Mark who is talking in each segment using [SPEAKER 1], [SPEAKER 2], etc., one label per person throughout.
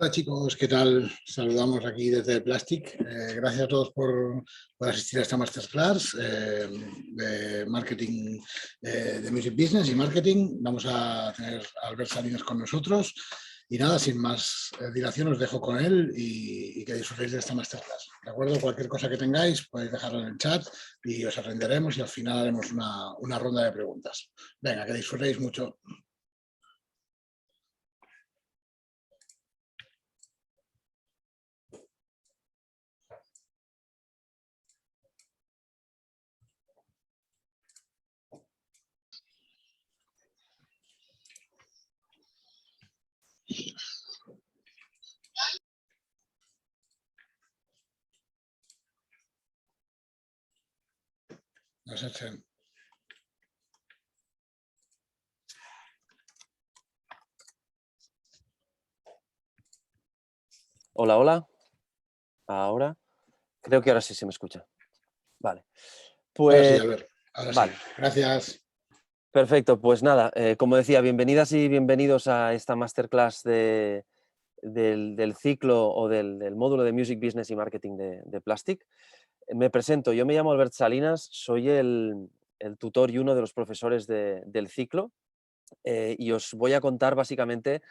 [SPEAKER 1] Hola chicos, ¿qué tal? Saludamos aquí desde Plastic. Gracias a todos por asistir a esta masterclass de marketing, de music business y marketing. Vamos a tener a Albert Salinas con nosotros. Y nada, sin más dilación, os dejo con él y que disfrutéis de esta masterclass. ¿De acuerdo? Cualquier cosa que tengáis, podéis dejarlo en el chat y os atenderemos y al final haremos una ronda de preguntas. Venga, que disfrutéis mucho. No sé si...
[SPEAKER 2] Hola, hola. Ahora. Creo que ahora sí se me escucha. Vale.
[SPEAKER 1] Ahora sí,
[SPEAKER 2] Pues,
[SPEAKER 1] Albert. Ahora sí.
[SPEAKER 2] vale.
[SPEAKER 1] Gracias.
[SPEAKER 2] Perfecto. Pues nada, como decía, bienvenidas y bienvenidos a esta masterclass del ciclo o del módulo de Music Business y Marketing de Plastic. Me presento, yo me llamo Albert Salinas, soy el tutor y uno de los profesores del ciclo y os voy a contar básicamente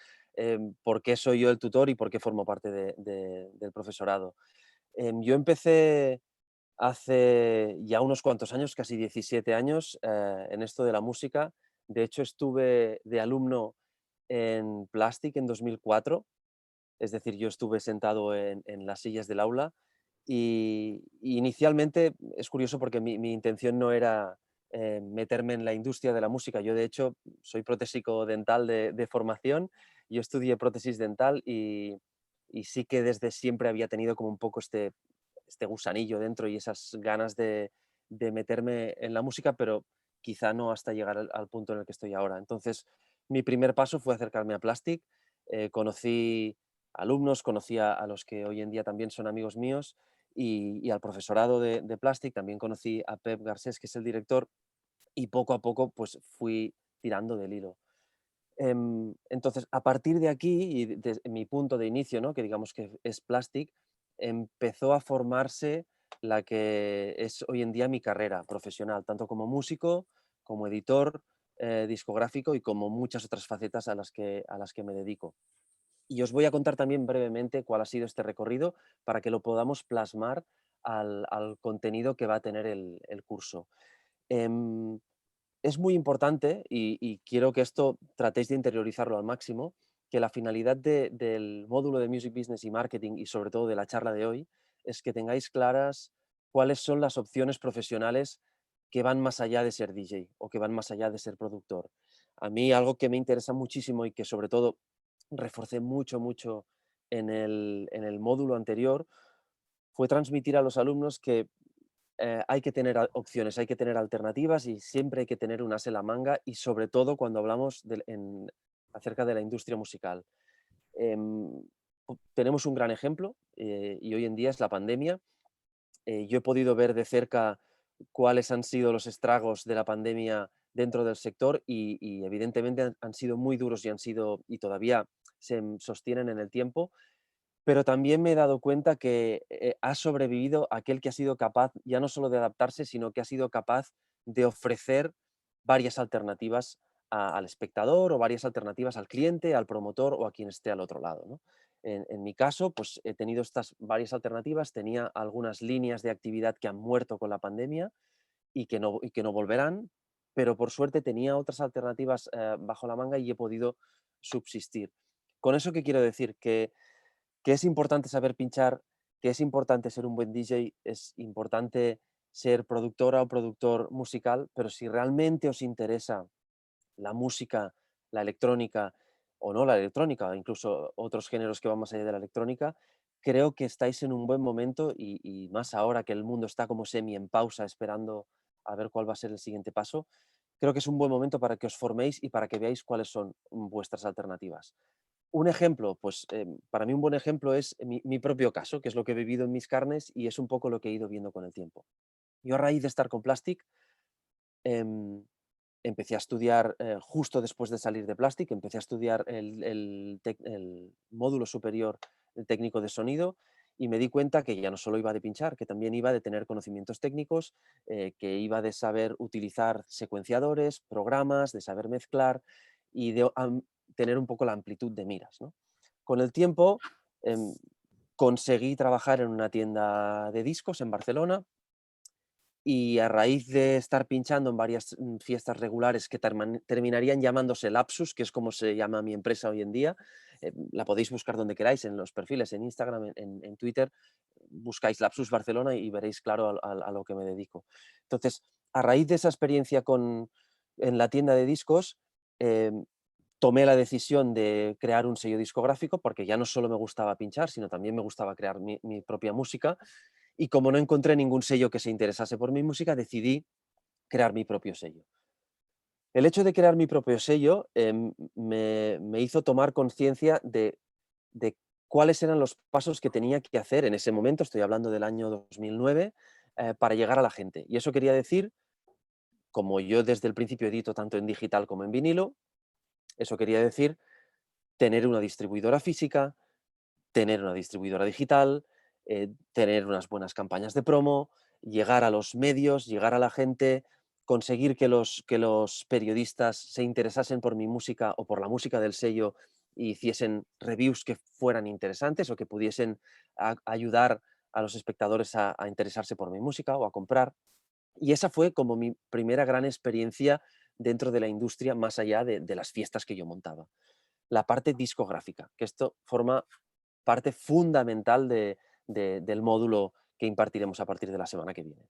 [SPEAKER 2] por qué soy yo el tutor y por qué formo parte del profesorado. Yo empecé hace ya unos cuantos años, casi 17 años, en esto de la música. De hecho, estuve de alumno en Plastic en 2004, es decir, yo estuve sentado en las sillas del aula y inicialmente es curioso porque mi intención no era meterme en la industria de la música. Yo, de hecho, soy protésico dental de formación, yo estudié prótesis dental y sí que desde siempre había tenido como un poco este gusanillo dentro y esas ganas de meterme en la música, pero quizá no hasta llegar al punto en el que estoy ahora. Entonces, mi primer paso fue acercarme a Plastic. Conocí alumnos, conocí a los que hoy en día también son amigos míos y al profesorado de Plastic. También conocí a Pep Garcés, que es el director, y poco a poco pues fui tirando del hilo. Entonces, a partir de aquí, y mi punto de inicio, ¿no? Que digamos que es Plastic, empezó a formarse la que es hoy en día mi carrera profesional, tanto como músico, como editor discográfico y como muchas otras facetas a las que me dedico. Y os voy a contar también brevemente cuál ha sido este recorrido para que lo podamos plasmar al contenido que va a tener el curso. Em, es muy importante, y quiero que esto tratéis de interiorizarlo al máximo, que la finalidad del módulo de Music Business y Marketing y sobre todo de la charla de hoy es que tengáis claras cuáles son las opciones profesionales que van más allá de ser DJ o que van más allá de ser productor. A mí algo que me interesa muchísimo y que sobre todo reforcé mucho, mucho en el módulo anterior fue transmitir a los alumnos que hay que tener opciones, hay que tener alternativas y siempre hay que tener un as en la manga y sobre todo cuando hablamos acerca de la industria musical. Tenemos un gran ejemplo y hoy en día es la pandemia. Yo he podido ver de cerca cuáles han sido los estragos de la pandemia dentro del sector y evidentemente han sido muy duros y todavía se sostienen en el tiempo, pero también me he dado cuenta que ha sobrevivido aquel que ha sido capaz ya no solo de adaptarse, sino que ha sido capaz de ofrecer varias alternativas al espectador o varias alternativas al cliente, al promotor o a quien esté al otro lado, ¿no? En mi caso, pues he tenido estas varias alternativas, tenía algunas líneas de actividad que han muerto con la pandemia y que no volverán, pero por suerte tenía otras alternativas bajo la manga y he podido subsistir. ¿Con eso qué quiero decir? Que es importante saber pinchar, que es importante ser un buen DJ, es importante ser productora o productor musical, pero si realmente os interesa la música, la electrónica o no la electrónica, incluso otros géneros que van más allá de la electrónica, creo que estáis en un buen momento y más ahora que el mundo está como semi en pausa esperando a ver cuál va a ser el siguiente paso, creo que es un buen momento para que os forméis y para que veáis cuáles son vuestras alternativas. Un ejemplo, pues para mí un buen ejemplo es mi propio caso, que es lo que he vivido en mis carnes y es un poco lo que he ido viendo con el tiempo. Yo a raíz de estar con Plastic, em, empecé a estudiar, justo después de salir de Plastic, empecé a estudiar el módulo superior técnico de sonido y me di cuenta que ya no solo iba de pinchar, que también iba de tener conocimientos técnicos, que iba de saber utilizar secuenciadores, programas, de saber mezclar y de tener un poco la amplitud de miras, ¿no? Con el tiempo conseguí trabajar en una tienda de discos en Barcelona y a raíz de estar pinchando en varias fiestas regulares que terminarían llamándose Lapsus, que es como se llama mi empresa hoy en día, la podéis buscar donde queráis, en los perfiles, en Instagram, en Twitter, buscáis Lapsus Barcelona y veréis claro a lo que me dedico. Entonces, a raíz de esa experiencia en la tienda de discos, tomé la decisión de crear un sello discográfico porque ya no solo me gustaba pinchar, sino también me gustaba crear mi propia música. Y como no encontré ningún sello que se interesase por mi música, decidí crear mi propio sello. El hecho de crear mi propio sello me hizo tomar conciencia de cuáles eran los pasos que tenía que hacer en ese momento, estoy hablando del año 2009, para llegar a la gente. Y eso quería decir, como yo desde el principio edito tanto en digital como en vinilo, eso quería decir tener una distribuidora física, tener una distribuidora digital, tener unas buenas campañas de promo, llegar a los medios, llegar a la gente, conseguir que los periodistas se interesasen por mi música o por la música del sello y hiciesen reviews que fueran interesantes o que pudiesen ayudar a los espectadores a interesarse por mi música o a comprar. Y esa fue como mi primera gran experiencia dentro de la industria, más allá de las fiestas que yo montaba. La parte discográfica, que esto forma parte fundamental del módulo que impartiremos a partir de la semana que viene.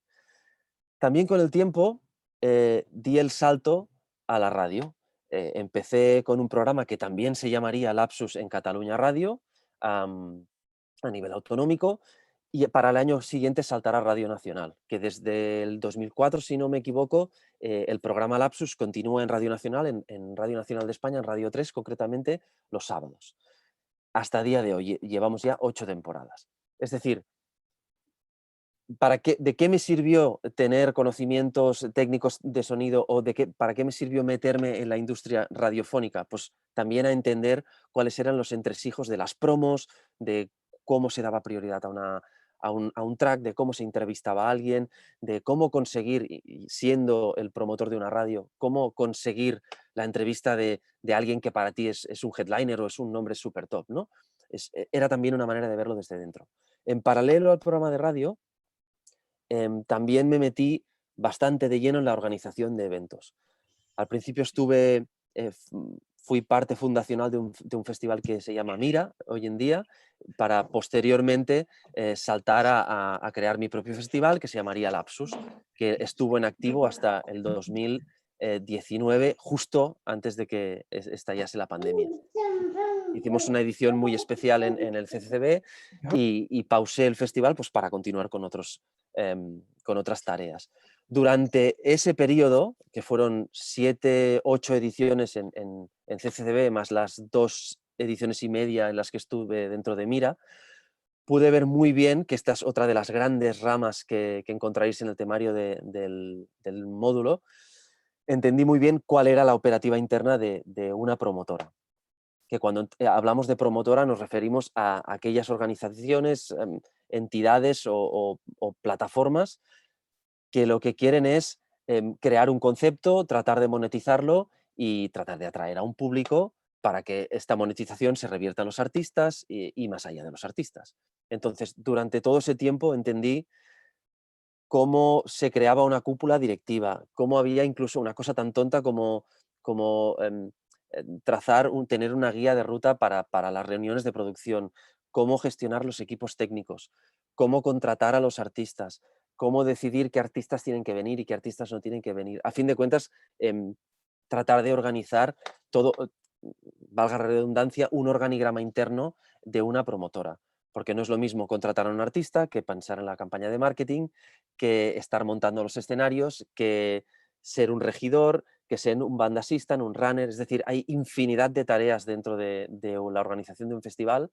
[SPEAKER 2] También con el tiempo di el salto a la radio. Empecé con un programa que también se llamaría Lapsus en Cataluña Radio, a nivel autonómico, y para el año siguiente saltará a Radio Nacional, que desde el 2004, si no me equivoco, el programa Lapsus continúa en Radio Nacional, en Radio Nacional de España, en Radio 3 concretamente, los sábados. Hasta el día de hoy llevamos ya 8 temporadas. Es decir, ¿de qué me sirvió tener conocimientos técnicos de sonido o para qué me sirvió meterme en la industria radiofónica? Pues también a entender cuáles eran los entresijos de las promos, de cómo se daba prioridad a un track, de cómo se entrevistaba a alguien, de cómo conseguir, y siendo el promotor de una radio, cómo conseguir la entrevista de alguien que para ti es un headliner o es un nombre súper top, ¿no? Era también una manera de verlo desde dentro. En paralelo al programa de radio, también me metí bastante de lleno en la organización de eventos. Al principio fui parte fundacional de un festival que se llama Mira hoy en día, para posteriormente saltar a crear mi propio festival que se llamaría Lapsus, que estuvo en activo hasta el 2019, justo antes de que estallase la pandemia. Hicimos una edición muy especial en el CCCB y pausé el festival pues, para continuar con otras tareas. Durante ese periodo, que fueron 7, 8 ediciones en CCCB, más las 2 ediciones y media en las que estuve dentro de Mira, pude ver muy bien, que esta es otra de las grandes ramas que encontraréis en el temario del módulo, entendí muy bien cuál era la operativa interna de una promotora. Que cuando hablamos de promotora nos referimos a aquellas organizaciones, entidades o plataformas que lo que quieren es crear un concepto, tratar de monetizarlo y tratar de atraer a un público para que esta monetización se revierta a los artistas y más allá de los artistas. Entonces, durante todo ese tiempo entendí cómo se creaba una cúpula directiva, cómo había incluso una cosa tan tonta como tener una guía de ruta para las reuniones de producción, cómo gestionar los equipos técnicos, cómo contratar a los artistas, cómo decidir qué artistas tienen que venir y qué artistas no tienen que venir. A fin de cuentas, tratar de organizar todo, valga la redundancia, un organigrama interno de una promotora. Porque no es lo mismo contratar a un artista que pensar en la campaña de marketing, que estar montando los escenarios, que ser un regidor, que ser un band assistant, un runner. Es decir, hay infinidad de tareas dentro de la organización de un festival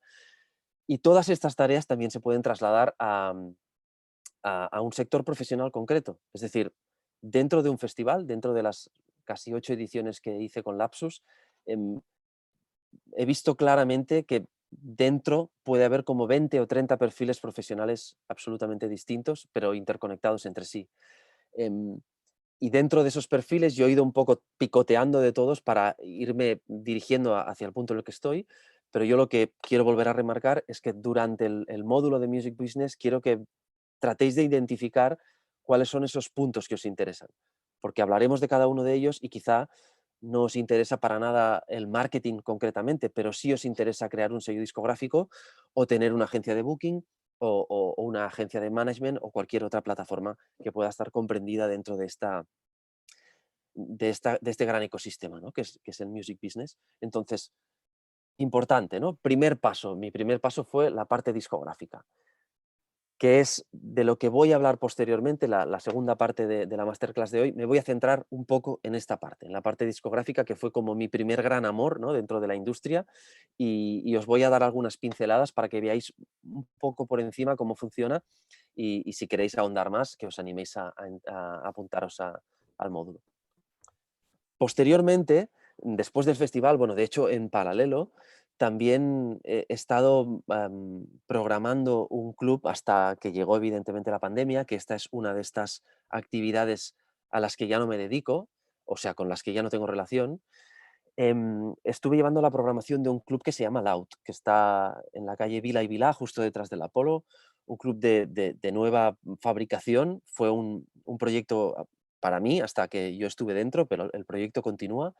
[SPEAKER 2] y todas estas tareas también se pueden trasladar a un sector profesional concreto. Es decir, dentro de un festival, dentro de las casi 8 ediciones que hice con Lapsus, he visto claramente que dentro puede haber como 20 o 30 perfiles profesionales absolutamente distintos, pero interconectados entre sí. Y dentro de esos perfiles yo he ido un poco picoteando de todos para irme dirigiendo hacia el punto en el que estoy, pero yo lo que quiero volver a remarcar es que durante el módulo de Music Business quiero que tratéis de identificar cuáles son esos puntos que os interesan, porque hablaremos de cada uno de ellos y quizá no os interesa para nada el marketing concretamente, pero sí os interesa crear un sello discográfico o tener una agencia de booking o una agencia de management o cualquier otra plataforma que pueda estar comprendida dentro de este gran ecosistema, ¿no? que es el music business. Entonces, importante, ¿no? Mi primer paso fue la parte discográfica, que es de lo que voy a hablar posteriormente, la segunda parte de la masterclass de hoy. Me voy a centrar un poco en esta parte, en la parte discográfica, que fue como mi primer gran amor, ¿no? dentro de la industria, y os voy a dar algunas pinceladas para que veáis un poco por encima cómo funciona y si queréis ahondar más, que os animéis a apuntaros al módulo. Posteriormente, después del festival, bueno, de hecho, en paralelo, también he estado programando un club hasta que llegó evidentemente la pandemia, que esta es una de estas actividades a las que ya no me dedico, o sea, con las que ya no tengo relación. Estuve llevando la programación de un club que se llama Loud, que está en la calle Vila y Vilá, justo detrás del Apolo, un club de nueva fabricación. Fue un proyecto para mí hasta que yo estuve dentro, pero el proyecto continúa.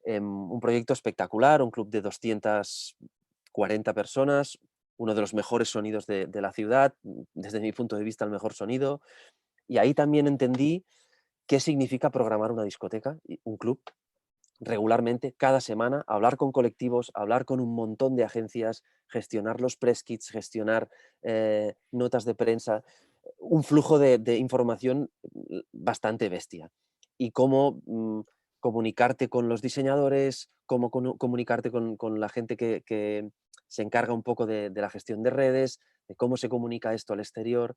[SPEAKER 2] Un proyecto espectacular, un club de 240 personas, uno de los mejores sonidos de la ciudad, desde mi punto de vista el mejor sonido. Y ahí también entendí qué significa programar una discoteca, un club, regularmente, cada semana, hablar con colectivos, hablar con un montón de agencias, gestionar los press kits, gestionar notas de prensa, un flujo de información bastante bestia. Y cómo comunicarte con los diseñadores, cómo comunicarte con la gente que se encarga un poco de la gestión de redes, de cómo se comunica esto al exterior,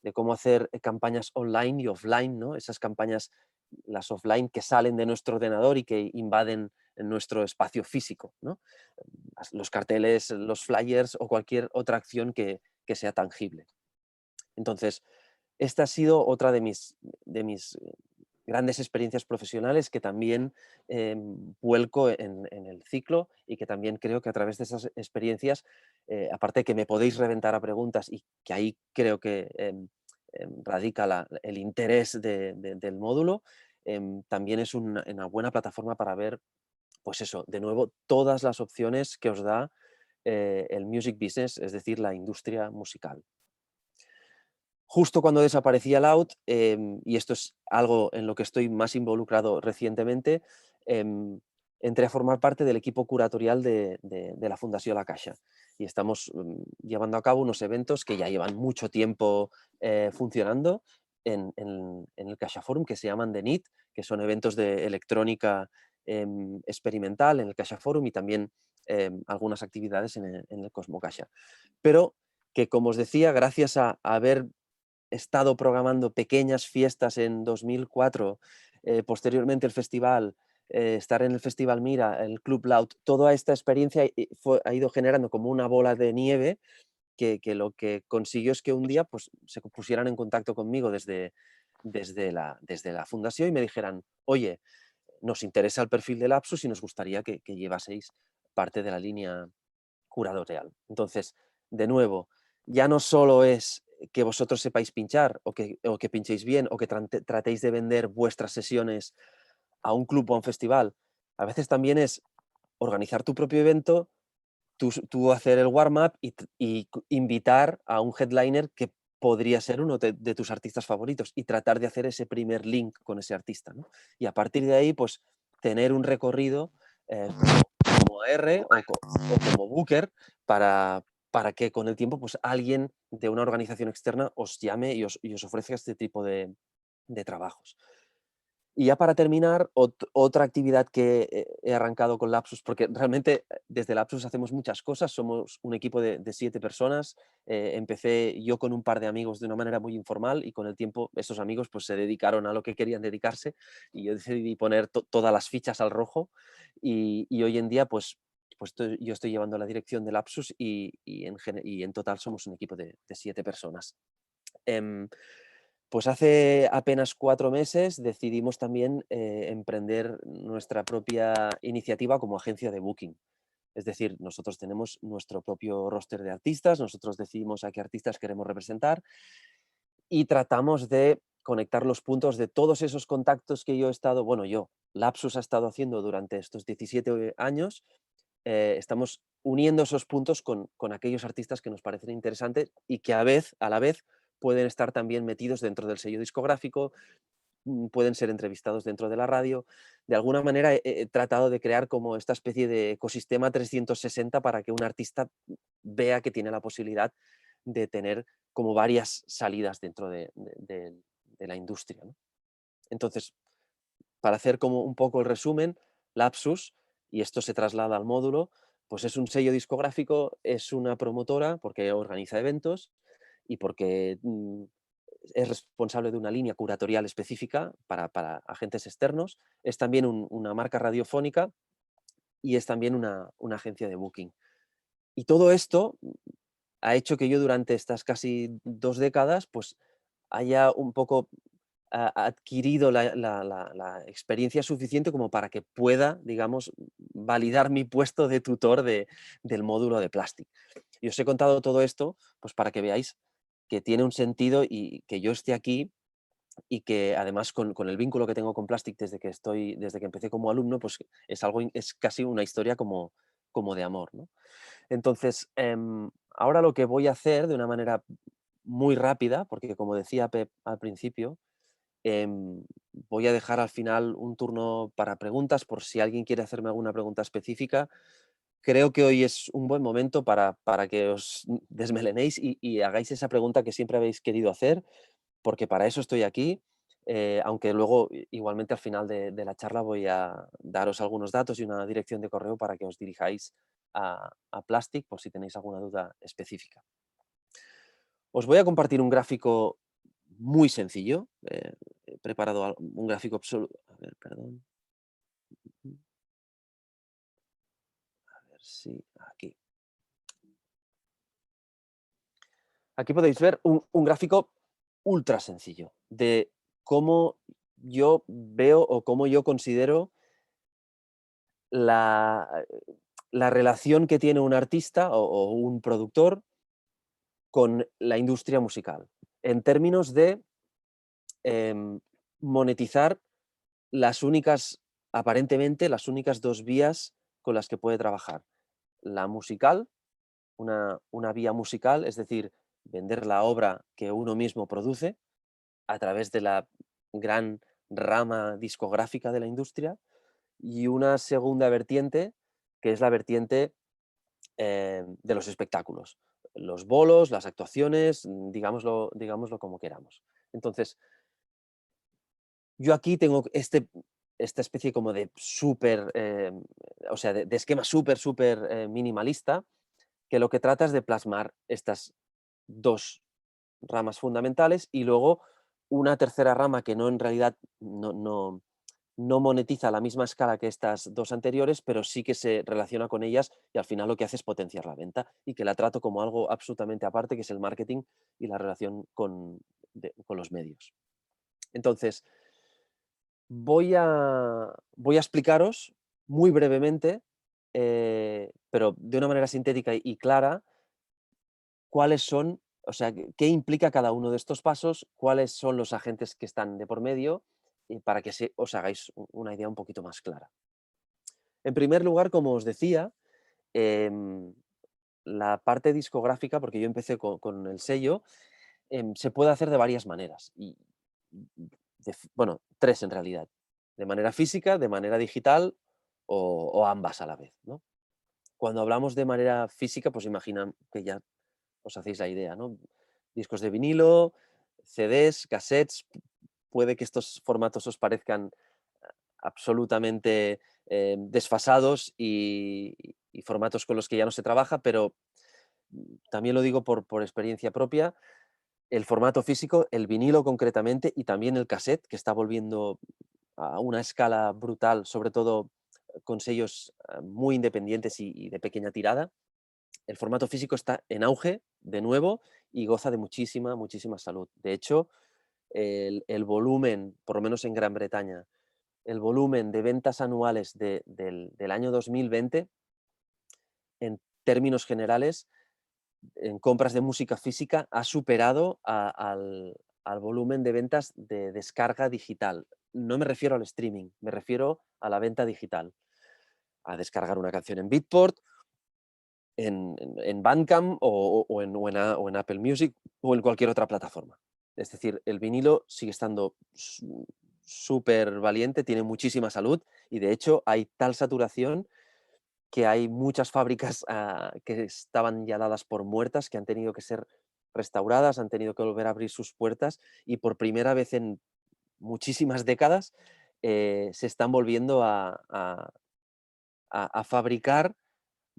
[SPEAKER 2] de cómo hacer campañas online y offline, ¿no? Esas campañas, las offline que salen de nuestro ordenador y que invaden en nuestro espacio físico, ¿no? Los carteles, los flyers o cualquier otra acción que sea tangible. Entonces, esta ha sido otra de mis grandes experiencias profesionales que también vuelco en el ciclo y que también creo que a través de esas experiencias, aparte de que me podéis reventar a preguntas y que ahí creo que radica el interés del módulo, también es una buena plataforma para ver, pues eso, de nuevo, todas las opciones que os da el music business, es decir, la industria musical. Justo cuando desaparecía Loud, y esto es algo en lo que estoy más involucrado recientemente, entré a formar parte del equipo curatorial de la Fundació La Caixa. Y estamos llevando a cabo unos eventos que ya llevan mucho tiempo funcionando en el Caixa Forum, que se llaman The NIT, que son eventos de electrónica experimental en el Caixa Forum y también algunas actividades en el Cosmo Caixa. Pero que, como os decía, gracias a haber estado programando pequeñas fiestas en 2004, posteriormente el festival, estar en el Festival Mira, el Club Loud, toda esta experiencia ha ido generando como una bola de nieve que lo que consiguió es que un día pues, se pusieran en contacto conmigo desde la fundación y me dijeran, oye, nos interesa el perfil de Lapsus y nos gustaría que llevaseis parte de la línea curatorial. Entonces, de nuevo, ya no solo es que vosotros sepáis pinchar o que pinchéis bien o que tratéis de vender vuestras sesiones a un club o a un festival. A veces también es organizar tu propio evento, tú hacer el warm-up y invitar a un headliner que podría ser uno de tus artistas favoritos y tratar de hacer ese primer link con ese artista, ¿no? Y a partir de ahí, pues, tener un recorrido como AR o como Booker para que con el tiempo pues, alguien de una organización externa os llame y os ofrezca este tipo de trabajos. Y ya para terminar, otra actividad que he arrancado con Lapsus, porque realmente desde Lapsus hacemos muchas cosas, somos un equipo de 7 personas, empecé yo con un par de amigos de una manera muy informal y con el tiempo esos amigos pues se dedicaron a lo que querían dedicarse y yo decidí poner todas las fichas al rojo y hoy en día yo estoy llevando la dirección de Lapsus y en total somos un equipo de 7 personas. Pues hace apenas 4 meses decidimos también emprender nuestra propia iniciativa como agencia de booking. Es decir, nosotros tenemos nuestro propio roster de artistas, nosotros decidimos a qué artistas queremos representar y tratamos de conectar los puntos de todos esos contactos que yo he estado, bueno, Lapsus ha estado haciendo durante estos 17 años. Estamos uniendo esos puntos con aquellos artistas que nos parecen interesantes y que a la vez pueden estar también metidos dentro del sello discográfico, pueden ser entrevistados dentro de la radio. De alguna manera he tratado de crear como esta especie de ecosistema 360 para que un artista vea que tiene la posibilidad de tener como varias salidas dentro de la industria, ¿no? Entonces, para hacer como un poco el resumen, Lapsus, y esto se traslada al módulo, pues es un sello discográfico, es una promotora porque organiza eventos y porque es responsable de una línea curatorial específica para agentes externos, es también una marca radiofónica y es también una agencia de booking. Y todo esto ha hecho que yo durante estas casi 2 décadas pues haya un poco adquirido la experiencia suficiente como para que pueda, digamos, validar mi puesto de tutor del módulo de Plastic. Y os he contado todo esto pues para que veáis que tiene un sentido y que yo esté aquí y que además con el vínculo que tengo con Plastic desde que empecé como alumno, pues es casi una historia como de amor, ¿no? Entonces, ahora lo que voy a hacer de una manera muy rápida, porque como decía Pep al principio, voy a dejar al final un turno para preguntas por si alguien quiere hacerme alguna pregunta específica. Creo que hoy es un buen momento para que os desmelenéis y hagáis esa pregunta que siempre habéis querido hacer, porque para eso estoy aquí. Aunque luego igualmente al final de la charla voy a daros algunos datos y una dirección de correo para que os dirijáis a Plastic por si tenéis alguna duda específica. Os voy a compartir un gráfico muy sencillo. He preparado un gráfico absoluto. A ver, perdón. A ver si aquí. Aquí podéis ver un gráfico ultra sencillo de cómo yo veo o cómo yo considero la, la relación que tiene un artista o un productor con la industria musical, en términos de monetizar aparentemente, las únicas 2 vías con las que puede trabajar. La musical, una vía musical, es decir, vender la obra que uno mismo produce a través de la gran rama discográfica de la industria, y una segunda vertiente, que es la vertiente de los espectáculos, los bolos, las actuaciones, digámoslo como queramos. Entonces, yo aquí tengo esta especie como de súper, o sea, de esquema súper minimalista, que lo que trata es de plasmar estas 2 ramas fundamentales y luego una tercera rama que en realidad no monetiza a la misma escala que estas 2 anteriores, pero sí que se relaciona con ellas y al final lo que hace es potenciar la venta y que la trato como algo absolutamente aparte, que es el marketing y la relación con los medios. Entonces, voy a explicaros muy brevemente, pero de una manera sintética y clara, cuáles son, o sea, qué implica cada uno de estos pasos, cuáles son los agentes que están de por medio, y para que os hagáis una idea un poquito más clara. En primer lugar, como os decía, em, la parte discográfica, porque yo empecé con el sello, se puede hacer de varias maneras. Bueno, 3 en realidad. De manera física, de manera digital o ambas a la vez, ¿no? Cuando hablamos de manera física, pues imagina que ya os hacéis la idea, ¿no? Discos de vinilo, CDs, cassettes, puede que estos formatos os parezcan absolutamente desfasados y formatos con los que ya no se trabaja, pero también lo digo por experiencia propia, el formato físico, el vinilo concretamente y también el cassette, que está volviendo a una escala brutal, sobre todo con sellos muy independientes y de pequeña tirada. El formato físico está en auge de nuevo y goza de muchísima, muchísima salud. De hecho, el volumen, por lo menos en Gran Bretaña, el volumen de ventas anuales del año 2020, en términos generales, en compras de música física, ha superado al volumen de ventas de descarga digital. No me refiero al streaming, me refiero a la venta digital. A descargar una canción en Beatport, en Bandcamp o en Apple Music o en cualquier otra plataforma. Es decir, el vinilo sigue estando súper valiente, tiene muchísima salud y de hecho hay tal saturación que hay muchas fábricas que estaban ya dadas por muertas, que han tenido que ser restauradas, han tenido que volver a abrir sus puertas y por primera vez en muchísimas décadas se están volviendo a fabricar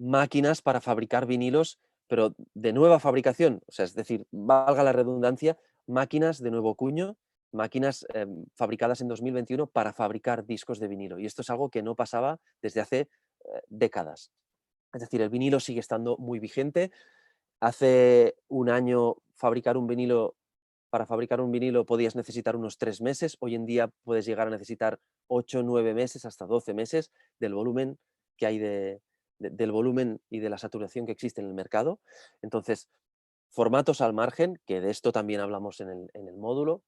[SPEAKER 2] máquinas para fabricar vinilos, pero de nueva fabricación, o sea, es decir, valga la redundancia, máquinas de nuevo cuño, máquinas fabricadas en 2021 para fabricar discos de vinilo. Y esto es algo que no pasaba desde hace décadas. Es decir, el vinilo sigue estando muy vigente. Hace un año para fabricar un vinilo podías necesitar unos 3 meses, hoy en día puedes llegar a necesitar 8, 9 meses, hasta 12 meses del volumen que hay del volumen y de la saturación que existe en el mercado. Entonces, formatos al margen, que de esto también hablamos en el módulo.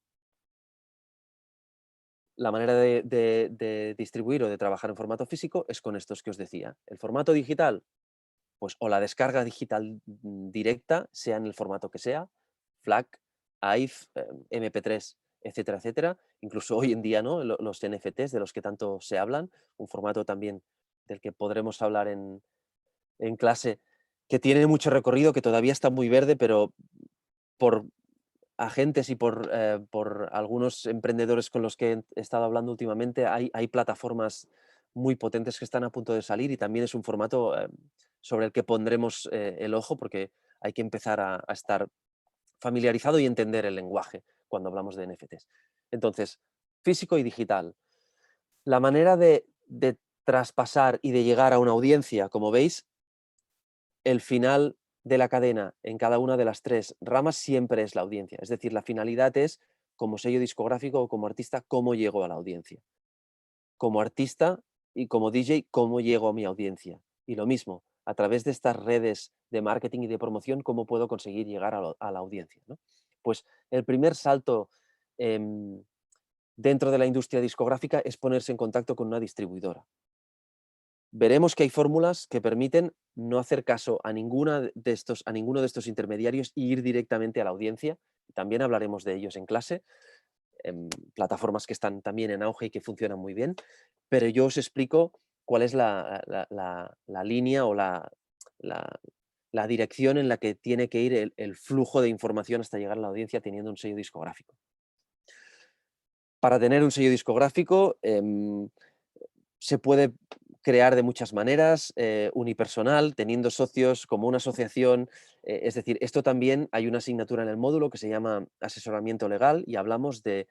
[SPEAKER 2] La manera de distribuir o de trabajar en formato físico es con estos que os decía. El formato digital, pues o la descarga digital directa, sea en el formato que sea, FLAC, AIF, MP3, etcétera, etcétera. Incluso hoy en día, ¿no? Los NFTs de los que tanto se hablan, un formato también del que podremos hablar en clase, que tiene mucho recorrido, que todavía está muy verde, pero por agentes y por algunos emprendedores con los que he estado hablando últimamente, hay plataformas muy potentes que están a punto de salir y también es un formato sobre el que pondremos el ojo porque hay que empezar a estar familiarizado y entender el lenguaje cuando hablamos de NFTs. Entonces, físico y digital. La manera de traspasar y de llegar a una audiencia, como veis, el final de la cadena en cada una de las 3 ramas siempre es la audiencia. Es decir, la finalidad es, como sello discográfico o como artista, cómo llego a la audiencia. Como artista y como DJ, cómo llego a mi audiencia. Y lo mismo, a través de estas redes de marketing y de promoción, cómo puedo conseguir llegar a la audiencia, ¿no? Pues el primer salto dentro de la industria discográfica es ponerse en contacto con una distribuidora. Veremos que hay fórmulas que permiten no hacer caso a ninguno de estos intermediarios e ir directamente a la audiencia. También hablaremos de ellos en clase, plataformas que están también en auge y que funcionan muy bien, pero yo os explico cuál es la línea o la- la dirección en la que tiene que ir el flujo de información hasta llegar a la audiencia teniendo un sello discográfico. Para tener un sello discográfico, se puede crear de muchas maneras, unipersonal, teniendo socios como una asociación. Es decir, esto también hay una asignatura en el módulo que se llama asesoramiento legal y hablamos de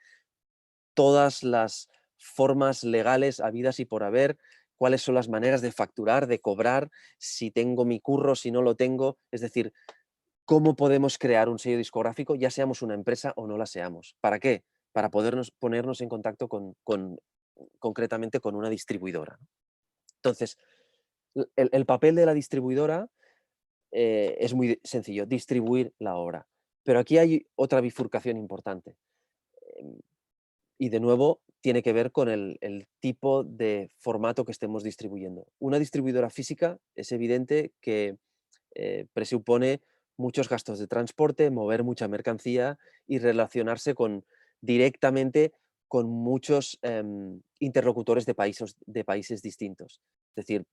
[SPEAKER 2] todas las formas legales habidas y por haber, cuáles son las maneras de facturar, de cobrar, si tengo mi curro, si no lo tengo. Es decir, cómo podemos crear un sello discográfico, ya seamos una empresa o no la seamos. ¿Para qué? Para ponernos en contacto concretamente con una distribuidora, ¿no? Entonces, el papel de la distribuidora es muy sencillo, distribuir la obra. Pero aquí hay otra bifurcación importante. em, Y de nuevo, tiene que ver con el tipo de formato que estemos distribuyendo. Una distribuidora física es evidente que presupone muchos gastos de transporte, mover mucha mercancía y relacionarse directamente con muchos interlocutores de países distintos. Es decir,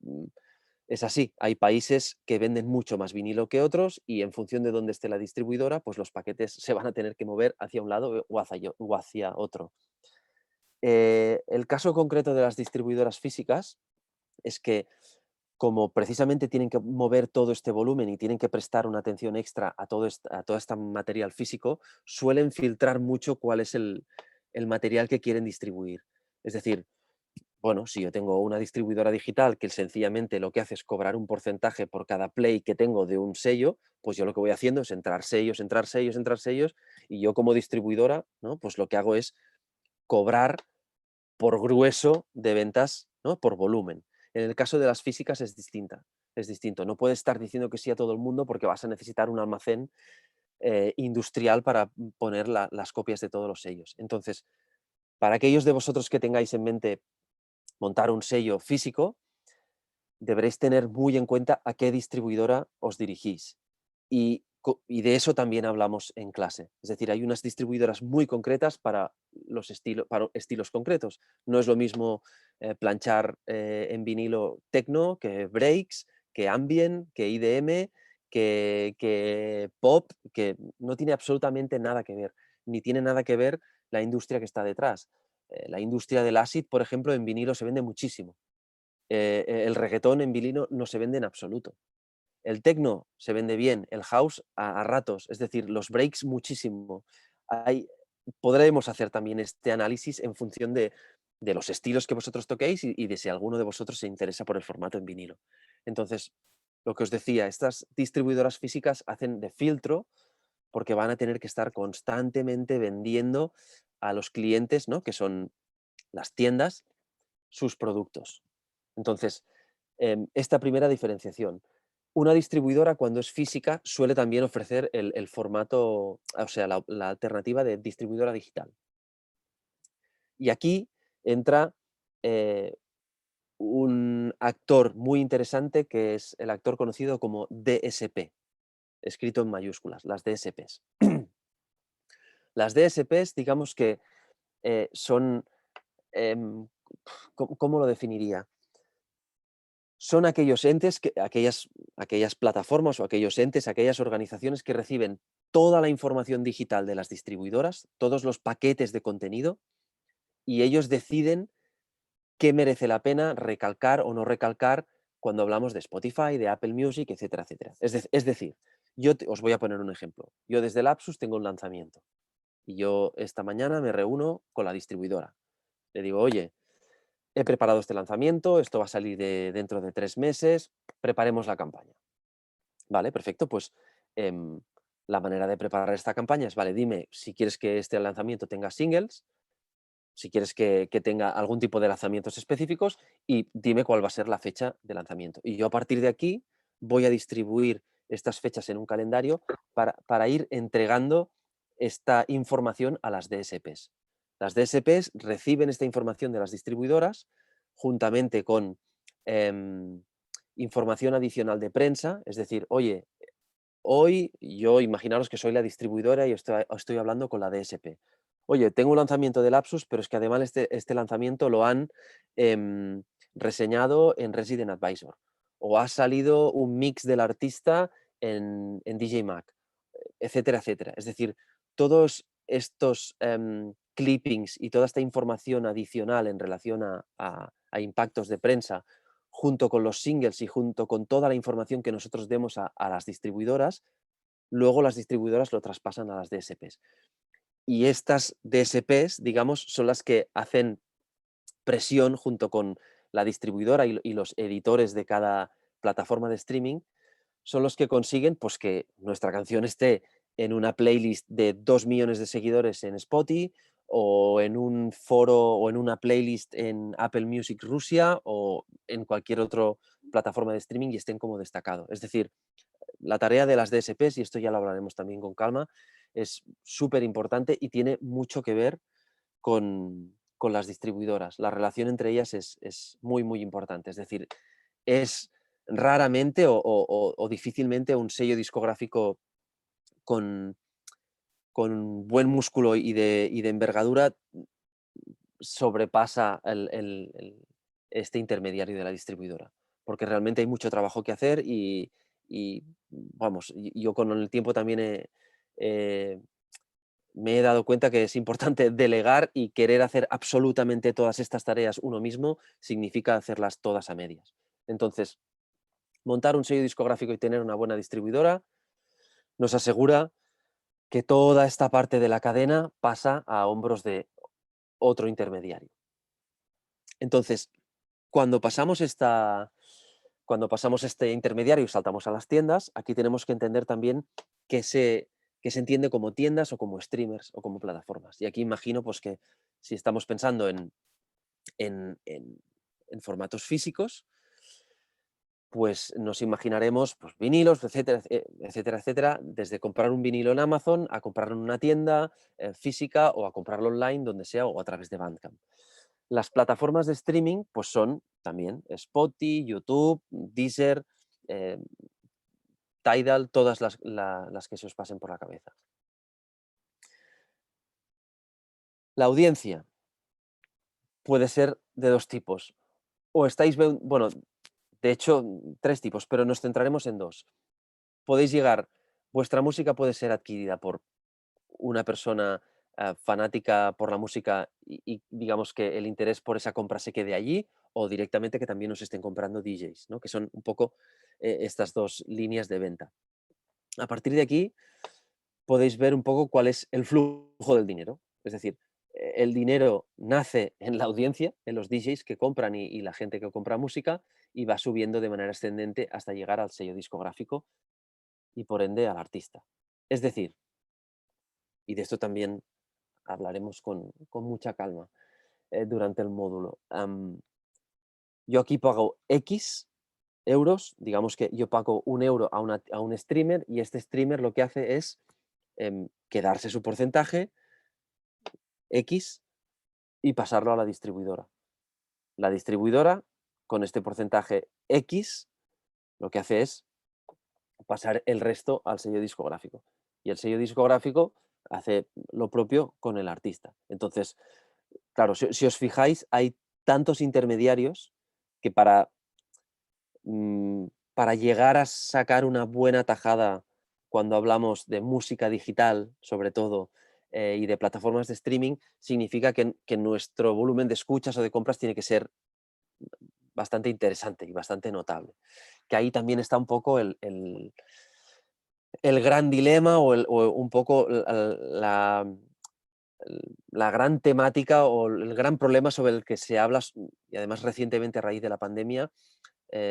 [SPEAKER 2] es así, hay países que venden mucho más vinilo que otros y en función de dónde esté la distribuidora, pues los paquetes se van a tener que mover hacia un lado o hacia otro. El caso concreto de las distribuidoras físicas es que como precisamente tienen que mover todo este volumen y tienen que prestar una atención extra a todo este material físico, suelen filtrar mucho cuál es el material que quieren distribuir. Es decir, bueno, si yo tengo una distribuidora digital que sencillamente lo que hace es cobrar un porcentaje por cada play que tengo de un sello, pues yo lo que voy haciendo es entrar sellos, entrar sellos, entrar sellos, y yo como distribuidora, ¿no? Pues lo que hago es cobrar por grueso de ventas, ¿no? Por volumen. En el caso de las físicas es distinto. No puedes estar diciendo que sí a todo el mundo porque vas a necesitar un almacén industrial para poner las copias de todos los sellos. Entonces, para aquellos de vosotros que tengáis en mente montar un sello físico, deberéis tener muy en cuenta a qué distribuidora os dirigís. Y de eso también hablamos en clase. Es decir, hay unas distribuidoras muy concretas para para estilos concretos. No es lo mismo planchar en vinilo techno que breaks, que ambient, que IDM, que pop, que no tiene absolutamente nada que ver. Ni tiene nada que ver la industria que está detrás. La industria del acid, por ejemplo, en vinilo se vende muchísimo. El reggaetón en vinilo no se vende en absoluto. El techno se vende bien, el house a ratos, es decir, los breaks muchísimo. Podremos hacer también este análisis en función de los estilos que vosotros toquéis y de si alguno de vosotros se interesa por el formato en vinilo. Entonces, lo que os decía, estas distribuidoras físicas hacen de filtro porque van a tener que estar constantemente vendiendo a los clientes, ¿no? Que son las tiendas, sus productos. Entonces, esta primera diferenciación. Una distribuidora, cuando es física, suele también ofrecer el formato, o sea, la alternativa de distribuidora digital. Y aquí entra un actor muy interesante que es el actor conocido como DSP, escrito en mayúsculas, las DSPs. Las DSPs, digamos que son, em, ¿cómo lo definiría? Son aquellos entes, aquellas plataformas o aquellos entes, aquellas organizaciones que reciben toda la información digital de las distribuidoras, todos los paquetes de contenido, y ellos deciden qué merece la pena recalcar o no recalcar cuando hablamos de Spotify, de Apple Music, etcétera, etcétera. Es decir, os voy a poner un ejemplo. Yo desde Lapsus tengo un lanzamiento y yo esta mañana me reúno con la distribuidora. Le digo, oye, he preparado este lanzamiento, esto va a salir dentro de 3 meses, preparemos la campaña. Vale, perfecto, pues la manera de preparar esta campaña es, vale, dime si quieres que este lanzamiento tenga singles, si quieres que tenga algún tipo de lanzamientos específicos y dime cuál va a ser la fecha de lanzamiento. Y yo a partir de aquí voy a distribuir estas fechas en un calendario para ir entregando esta información a las DSPs. Las DSPs reciben esta información de las distribuidoras juntamente con información adicional de prensa, es decir, oye, hoy yo imaginaros que soy la distribuidora y estoy hablando con la DSP. Oye, tengo un lanzamiento de Lapsus, pero es que además este lanzamiento lo han reseñado en Resident Advisor. O ha salido un mix del artista en DJ Mag, etcétera, etcétera. Es decir, todos estos clippings y toda esta información adicional en relación a impactos de prensa, junto con los singles y junto con toda la información que nosotros demos a las distribuidoras, luego las distribuidoras lo traspasan a las DSPs. Y estas DSPs, digamos, son las que hacen presión junto con la distribuidora y los editores de cada plataforma de streaming, son los que consiguen pues, que nuestra canción esté en una playlist de 2 millones de seguidores en Spotify o en un foro o en una playlist en Apple Music Rusia o en cualquier otra plataforma de streaming y estén como destacado. Es decir, la tarea de las DSPs, y esto ya lo hablaremos también con calma, es súper importante y tiene mucho que ver con las distribuidoras. La relación entre ellas es muy, muy importante. Es decir, es raramente o difícilmente un sello discográfico con, con buen músculo y de envergadura sobrepasa este intermediario de la distribuidora, porque realmente hay mucho trabajo que hacer y, vamos, yo con el tiempo también he me he dado cuenta que es importante delegar, y querer hacer absolutamente todas estas tareas uno mismo significa hacerlas todas a medias. Entonces, montar un sello discográfico y tener una buena distribuidora nos asegura que toda esta parte de la cadena pasa a hombros de otro intermediario. Entonces, cuando pasamos este intermediario y saltamos a las tiendas, aquí tenemos que entender también que se entiende como tiendas o como streamers o como plataformas. Y aquí imagino pues, que si estamos pensando en, en- en formatos físicos, pues nos imaginaremos pues, vinilos, etcétera, etcétera, etcétera, desde comprar un vinilo en Amazon a comprarlo en una tienda física, o a comprarlo online, donde sea, o a través de Bandcamp. Las plataformas de streaming pues son también Spotify, YouTube, Deezer, eh, Tidal, todas las que se os pasen por la cabeza. La audiencia puede ser de dos tipos. O estáis, bueno, de hecho, tres tipos, pero nos centraremos en dos. Podéis llegar, vuestra música puede ser adquirida por una persona fanática por la música, y digamos que el interés por esa compra se quede allí, o directamente que también os estén comprando DJs, ¿no? Que son un poco estas dos líneas de venta. A partir de aquí podéis ver un poco cuál es el flujo del dinero. Es decir, el dinero nace en la audiencia, en los DJs que compran y la gente que compra música, y va subiendo de manera ascendente hasta llegar al sello discográfico y por ende al artista. Es decir, y de esto también hablaremos con mucha calma durante el módulo. Yo aquí pago X euros, digamos que yo pago 1 euro a un streamer, y este streamer lo que hace es quedarse su porcentaje X y pasarlo a la distribuidora. La distribuidora, con este porcentaje X, lo que hace es pasar el resto al sello discográfico. Y el sello discográfico hace lo propio con el artista. Entonces, claro, si os fijáis, hay tantos intermediarios que para llegar a sacar una buena tajada cuando hablamos de música digital, sobre todo, y de plataformas de streaming, significa que nuestro volumen de escuchas o de compras tiene que ser bastante interesante y bastante notable. Que ahí también está un poco el gran dilema, o un poco la gran temática, o el gran problema sobre el que se habla, y además recientemente a raíz de la pandemia,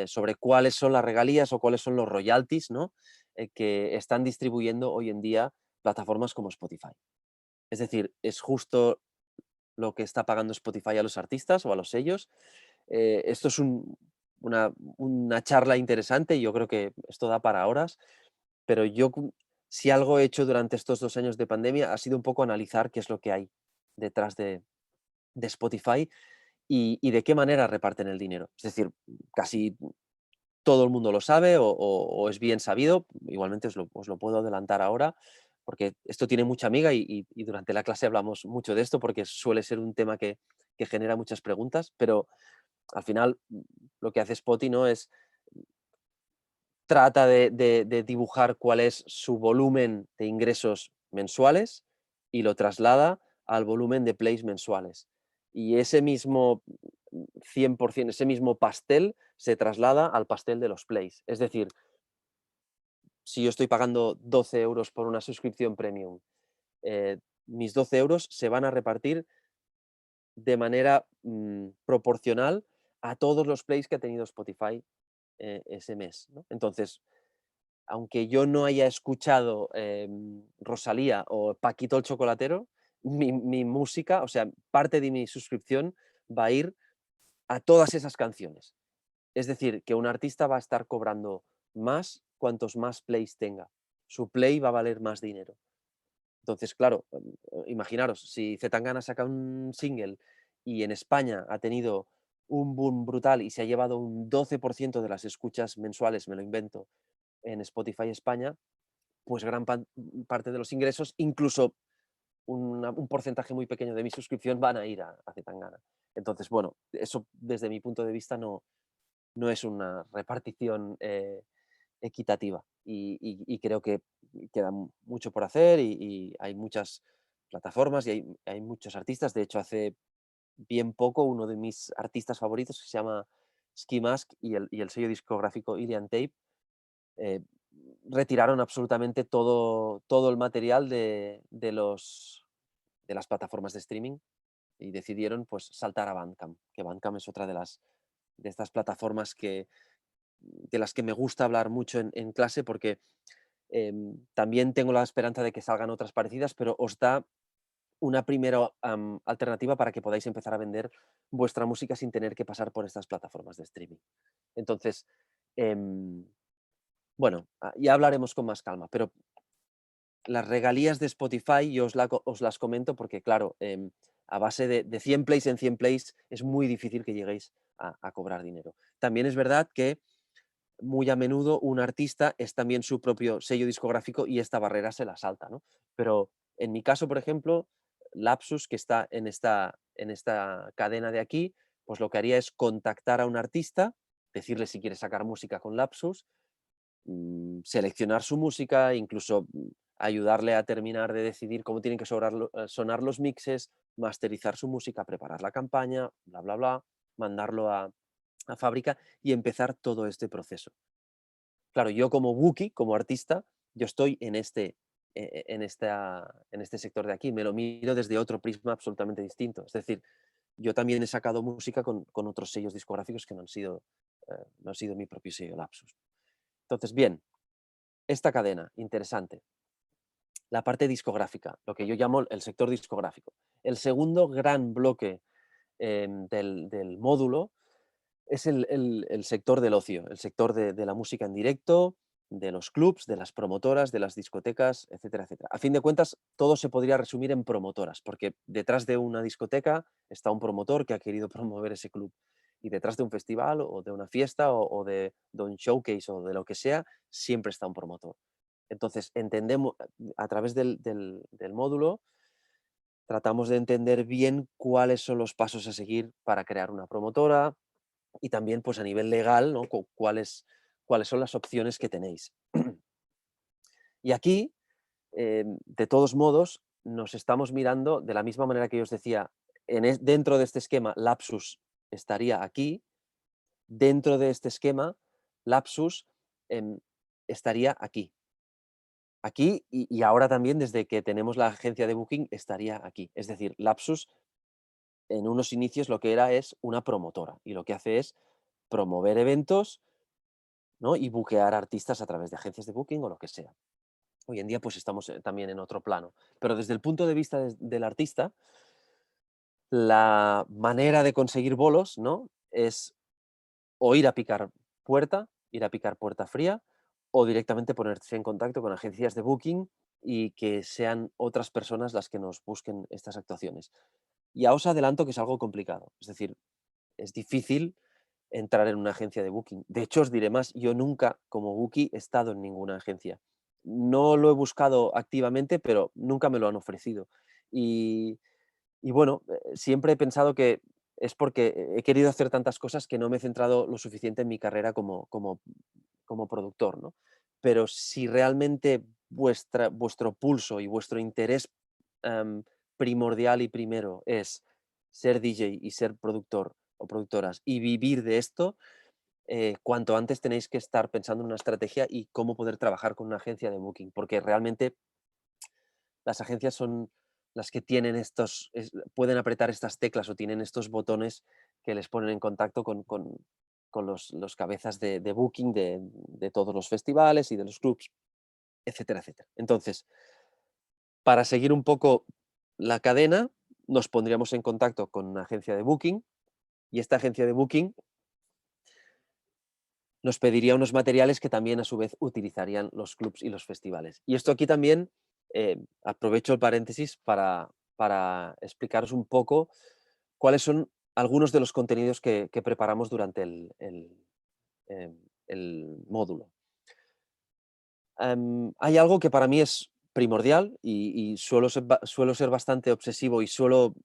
[SPEAKER 2] sobre cuáles son las regalías o cuáles son los royalties, ¿no? Que están distribuyendo hoy en día plataformas como Spotify. Es decir, es justo lo que está pagando Spotify a los artistas o a los sellos. Esto es una charla interesante, y yo creo que esto da para horas, pero si algo he hecho durante estos 2 años de pandemia ha sido un poco analizar qué es lo que hay detrás de Spotify, y de qué manera reparten el dinero. Es decir, casi todo el mundo lo sabe, o es bien sabido. Igualmente os lo puedo adelantar ahora, porque esto tiene mucha amiga, y durante la clase hablamos mucho de esto, porque suele ser un tema que genera muchas preguntas, pero al final lo que hace Spotify, ¿no? Es trata de dibujar cuál es su volumen de ingresos mensuales, y lo traslada al volumen de plays mensuales. Y ese mismo 100%, ese mismo pastel, se traslada al pastel de los plays. Es decir, si yo estoy pagando 12 euros por una suscripción premium, mis 12 euros se van a repartir de manera proporcional a todos los plays que ha tenido Spotify ese mes, ¿no? Entonces, aunque yo no haya escuchado Rosalía o Paquito el Chocolatero, mi música, o sea, parte de mi suscripción va a ir a todas esas canciones. Es decir, que un artista va a estar cobrando más cuantos más plays tenga. Su play va a valer más dinero. Entonces, claro, imaginaros, si Zetangana saca un single y en España ha tenido un boom brutal y se ha llevado un 12% de las escuchas mensuales, me lo invento, en Spotify España, pues parte de los ingresos, incluso un porcentaje muy pequeño de mi suscripción, van a ir a Zetangana. Entonces, bueno, eso desde mi punto de vista no es una repartición equitativa, y creo que queda mucho por hacer, y hay muchas plataformas y hay muchos artistas. De hecho, hace bien poco uno de mis artistas favoritos, que se llama Ski Mask, y el sello discográfico Ilian Tape, eh, retiraron absolutamente todo el material de las plataformas de streaming y decidieron pues saltar a Bandcamp, que Bandcamp es otra de estas plataformas de las que me gusta hablar mucho en clase, porque también tengo la esperanza de que salgan otras parecidas, pero os da una primera alternativa para que podáis empezar a vender vuestra música sin tener que pasar por estas plataformas de streaming. Entonces, bueno, ya hablaremos con más calma, pero las regalías de Spotify yo os las comento porque, claro, a base de 100 plays en 100 plays es muy difícil que lleguéis a cobrar dinero. También es verdad que muy a menudo un artista es también su propio sello discográfico y esta barrera se la salta, ¿no? Pero en mi caso, por ejemplo, Lapsus, que está en esta cadena de aquí, pues lo que haría es contactar a un artista, decirle si quiere sacar música con Lapsus, seleccionar su música, incluso ayudarle a terminar de decidir cómo tienen que sonar los mixes, masterizar su música, preparar la campaña, bla, bla, bla, mandarlo a fábrica y empezar todo este proceso. Claro, yo como Wookie, como artista, yo estoy en este sector de aquí, me lo miro desde otro prisma absolutamente distinto. Es decir, yo también he sacado música con otros sellos discográficos que no han sido mi propio sello Lapsus. Entonces, bien, esta cadena, interesante. La parte discográfica, lo que yo llamo el sector discográfico. El segundo gran bloque del módulo es el sector del ocio, el sector de la música en directo, de los clubs, de las promotoras, de las discotecas, etcétera, etcétera. A fin de cuentas, todo se podría resumir en promotoras, porque detrás de una discoteca está un promotor que ha querido promover ese club. Y detrás de un festival o de una fiesta o de un showcase o de lo que sea, siempre está un promotor. Entonces, entendemos, a través del módulo, tratamos de entender bien cuáles son los pasos a seguir para crear una promotora, y también pues a nivel legal, ¿no? Cuáles son las opciones que tenéis. Y aquí, de todos modos, nos estamos mirando de la misma manera que yo os decía, dentro de este esquema, Lapsus estaría aquí, dentro de este esquema, Lapsus estaría aquí. Aquí y ahora también desde que tenemos la agencia de Booking estaría aquí. Es decir, Lapsus en unos inicios lo que era es una promotora y lo que hace es promover eventos, ¿no? Y buquear artistas a través de agencias de booking o lo que sea. Hoy en día pues estamos también en otro plano. Pero desde el punto de vista del artista, la manera de conseguir bolos, ¿no? Es o ir a picar puerta fría, o directamente ponerse en contacto con agencias de booking y que sean otras personas las que nos busquen estas actuaciones. Ya os adelanto que es algo complicado. Es decir, es difícil entrar en una agencia de booking. De hecho, os diré más, yo nunca como bookie he estado en ninguna agencia. No lo he buscado activamente, pero nunca me lo han ofrecido. Y, y bueno, siempre he pensado que es porque he querido hacer tantas cosas que no me he centrado lo suficiente en mi carrera como productor, ¿no? Pero si realmente vuestro pulso y vuestro interés primordial y primero es ser DJ y ser productor o productoras y vivir de esto, cuanto antes tenéis que estar pensando en una estrategia y cómo poder trabajar con una agencia de booking, porque realmente las agencias son las que tienen pueden apretar estas teclas o tienen estos botones que les ponen en contacto con los cabezas de booking de todos los festivales y de los clubs, etcétera, etcétera. Entonces, para seguir un poco la cadena, nos pondríamos en contacto con una agencia de booking y esta agencia de booking nos pediría unos materiales que también a su vez utilizarían los clubs y los festivales. Y esto aquí también, aprovecho el paréntesis para explicaros un poco cuáles son algunos de los contenidos que preparamos durante el módulo. Hay algo que para mí es primordial y suelo ser bastante obsesivo y suelo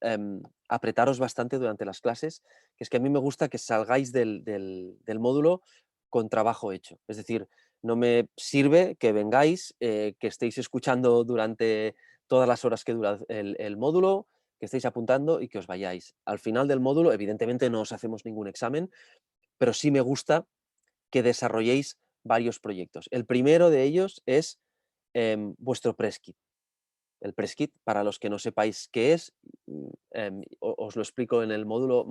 [SPEAKER 2] apretaros bastante durante las clases, que es que a mí me gusta que salgáis del módulo con trabajo hecho. Es decir, no me sirve que vengáis, que estéis escuchando durante todas las horas que dura el módulo, que estéis apuntando y que os vayáis. Al final del módulo, evidentemente no os hacemos ningún examen, pero sí me gusta que desarrolléis varios proyectos. El primero de ellos es vuestro press kit. El press kit, para los que no sepáis qué es, os lo explico en el módulo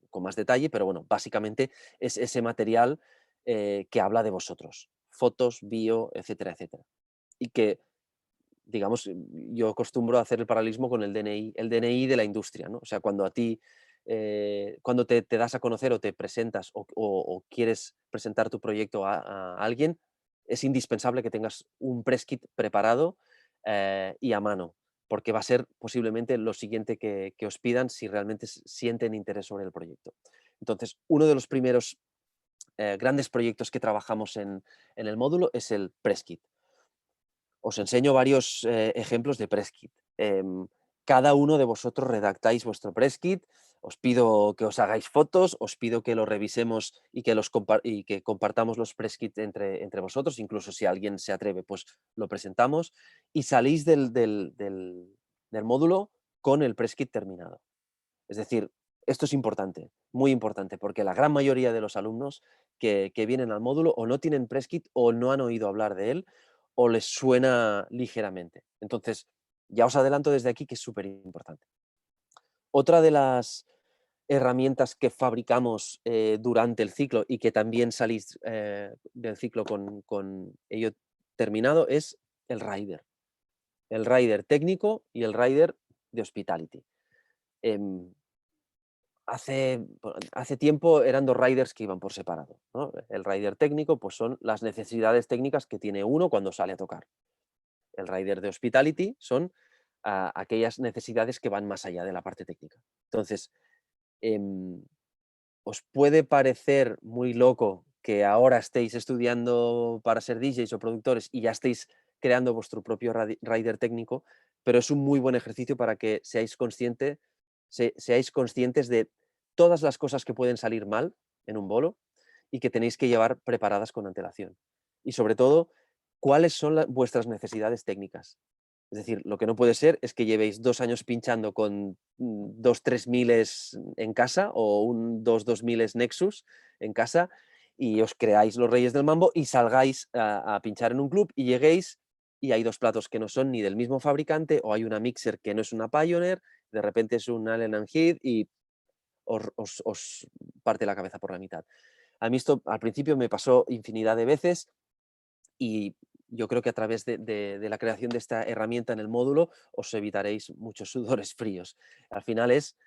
[SPEAKER 2] con más detalle, pero bueno, básicamente es ese material que habla de vosotros, fotos, bio, etcétera, etcétera. Y que, digamos, yo acostumbro a hacer el paralelismo con el DNI de la industria, ¿no? O sea, cuando a ti, cuando te das a conocer o te presentas o quieres presentar tu proyecto a alguien, es indispensable que tengas un press kit preparado y a mano, porque va a ser posiblemente lo siguiente que os pidan si realmente sienten interés sobre el proyecto. Entonces, uno de los primeros grandes proyectos que trabajamos en el módulo es el press kit. Os enseño varios ejemplos de press kit. Cada uno de vosotros redactáis vuestro press kit, os pido que os hagáis fotos, os pido que lo revisemos y que compartamos los press kits entre vosotros, incluso si alguien se atreve, pues lo presentamos y salís del módulo con el press kit terminado. Es decir, esto es importante, muy importante, porque la gran mayoría de los alumnos que vienen al módulo o no tienen press kit o no han oído hablar de él o les suena ligeramente. Entonces, ya os adelanto desde aquí que es súper importante. Otra de las herramientas que fabricamos durante el ciclo y que también salís del ciclo con ello terminado es el rider. El rider técnico y el rider de hospitality. Hace tiempo eran dos riders que iban por separado, ¿no? El rider técnico pues son las necesidades técnicas que tiene uno cuando sale a tocar. El rider de hospitality son aquellas necesidades que van más allá de la parte técnica. Entonces, os puede parecer muy loco que ahora estéis estudiando para ser DJs o productores y ya estéis creando vuestro propio rider técnico, pero es un muy buen ejercicio para que seáis conscientes de todas las cosas que pueden salir mal en un bolo y que tenéis que llevar preparadas con antelación. Y sobre todo, cuáles son vuestras necesidades técnicas. Es decir, lo que no puede ser es que llevéis 2 años pinchando con 2 3000 en casa o un 2000 Nexus en casa y os creáis los reyes del mambo y salgáis a pinchar en un club y lleguéis y hay 2 platos que no son ni del mismo fabricante o hay una mixer que no es una Pioneer, de repente es un Allen and Heath y os parte la cabeza por la mitad. A mí esto al principio me pasó infinidad de veces y yo creo que a través de la creación de esta herramienta en el módulo os evitaréis muchos sudores fríos. Al final es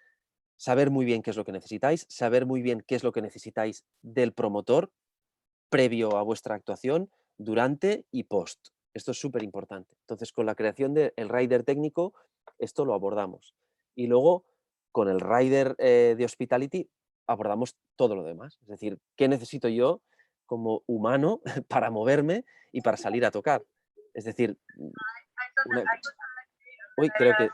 [SPEAKER 2] saber muy bien qué es lo que necesitáis, saber muy bien qué es lo que necesitáis del promotor previo a vuestra actuación, durante y post. Esto es súper importante. Entonces, con la creación del rider técnico, esto lo abordamos. Y luego, con el rider de hospitality, abordamos todo lo demás. Es decir, ¿qué necesito yo como humano para moverme y para salir a tocar? Es decir, una... Uy, creo que...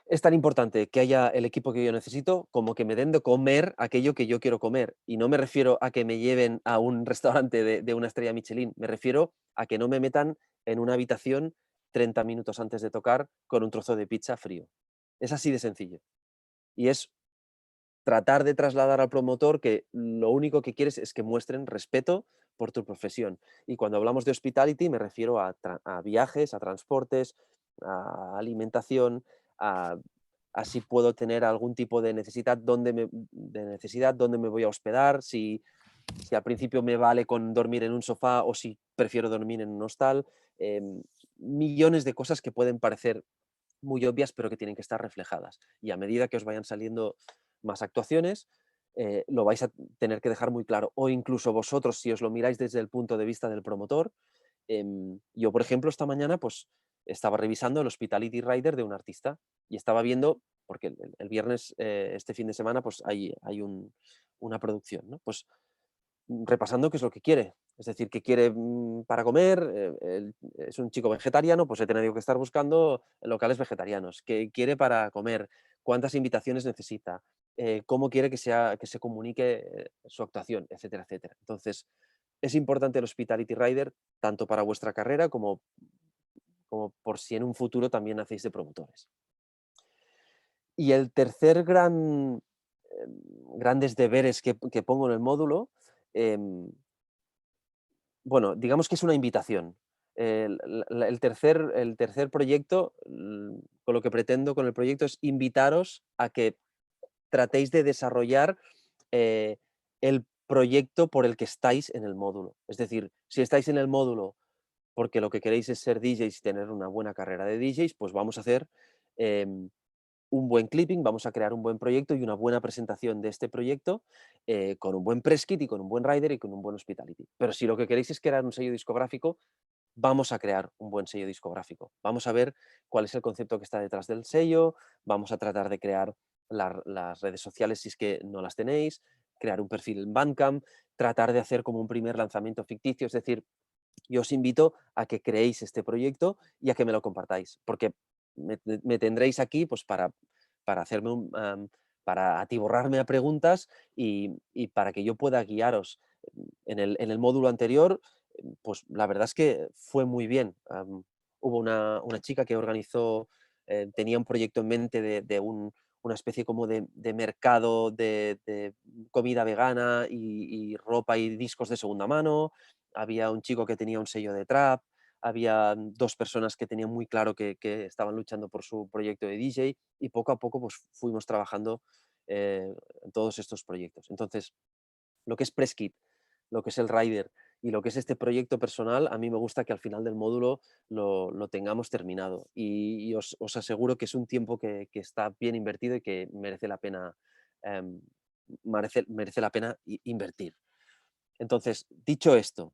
[SPEAKER 2] Es tan importante que haya el equipo que yo necesito como que me den de comer aquello que yo quiero comer. Y no me refiero a que me lleven a un restaurante de una estrella Michelin, me refiero a que no me metan en una habitación 30 minutos antes de tocar con un trozo de pizza frío. Es así de sencillo. Y es tratar de trasladar al promotor que lo único que quieres es que muestren respeto por tu profesión. Y cuando hablamos de hospitality me refiero a viajes, a transportes, a alimentación, a si puedo tener algún tipo de necesidad, dónde me voy a hospedar, si al principio me vale con dormir en un sofá o si prefiero dormir en un hostal. Millones de cosas que pueden parecer muy obvias, pero que tienen que estar reflejadas. Y a medida que os vayan saliendo más actuaciones, lo vais a tener que dejar muy claro. O incluso vosotros, si os lo miráis desde el punto de vista del promotor. Yo, por ejemplo, esta mañana pues estaba revisando el Hospitality Rider de un artista y estaba viendo, porque el viernes, este fin de semana, pues hay una producción, ¿no? Pues repasando qué es lo que quiere. Es decir, qué quiere para comer. Es un chico vegetariano, pues he tenido que estar buscando locales vegetarianos. ¿Qué quiere para comer? ¿Cuántas invitaciones necesita? ¿Cómo quiere que se comunique su actuación? Etcétera, etcétera. Entonces, es importante el Hospitality Rider tanto para vuestra carrera como como por si en un futuro también hacéis de promotores. Y el tercer grandes deberes que pongo en el módulo, bueno, digamos que es una invitación. El tercer proyecto, con lo que pretendo con el proyecto es invitaros a que tratéis de desarrollar el proyecto por el que estáis en el módulo. Es decir, si estáis en el módulo porque lo que queréis es ser DJs y tener una buena carrera de DJs, pues vamos a hacer un buen clipping, vamos a crear un buen proyecto y una buena presentación de este proyecto con un buen press kit y con un buen rider y con un buen hospitality. Pero si lo que queréis es crear un sello discográfico, vamos a crear un buen sello discográfico. Vamos a ver cuál es el concepto que está detrás del sello, vamos a tratar de crear las redes sociales si es que no las tenéis, crear un perfil en Bandcamp, tratar de hacer como un primer lanzamiento ficticio, es decir, yo os invito a que creéis este proyecto y a que me lo compartáis, porque me tendréis aquí pues, para hacerme para atiborrarme a preguntas y para que yo pueda guiaros. En el módulo anterior, pues la verdad es que fue muy bien. Hubo una chica que organizó, tenía un proyecto en mente de una especie como de mercado de comida vegana y ropa y discos de segunda mano. Había un chico que tenía un sello de trap, había 2 personas que tenían muy claro que estaban luchando por su proyecto de DJ y poco a poco pues, fuimos trabajando en todos estos proyectos. Entonces, lo que es Presskit, lo que es el Rider y lo que es este proyecto personal, a mí me gusta que al final del módulo lo tengamos terminado y os aseguro que es un tiempo que está bien invertido y que merece la pena, em, merece la pena invertir. Entonces, dicho esto,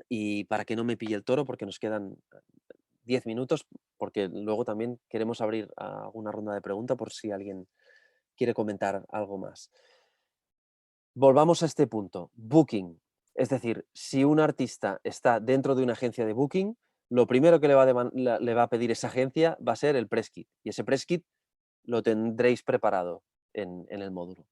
[SPEAKER 2] y para que no me pille el toro, porque nos quedan 10 minutos, porque luego también queremos abrir a una ronda de preguntas por si alguien quiere comentar algo más. Volvamos a este punto, booking. Es decir, si un artista está dentro de una agencia de booking, lo primero que le va a pedir esa agencia va a ser el press kit. Y ese press kit lo tendréis preparado en el módulo.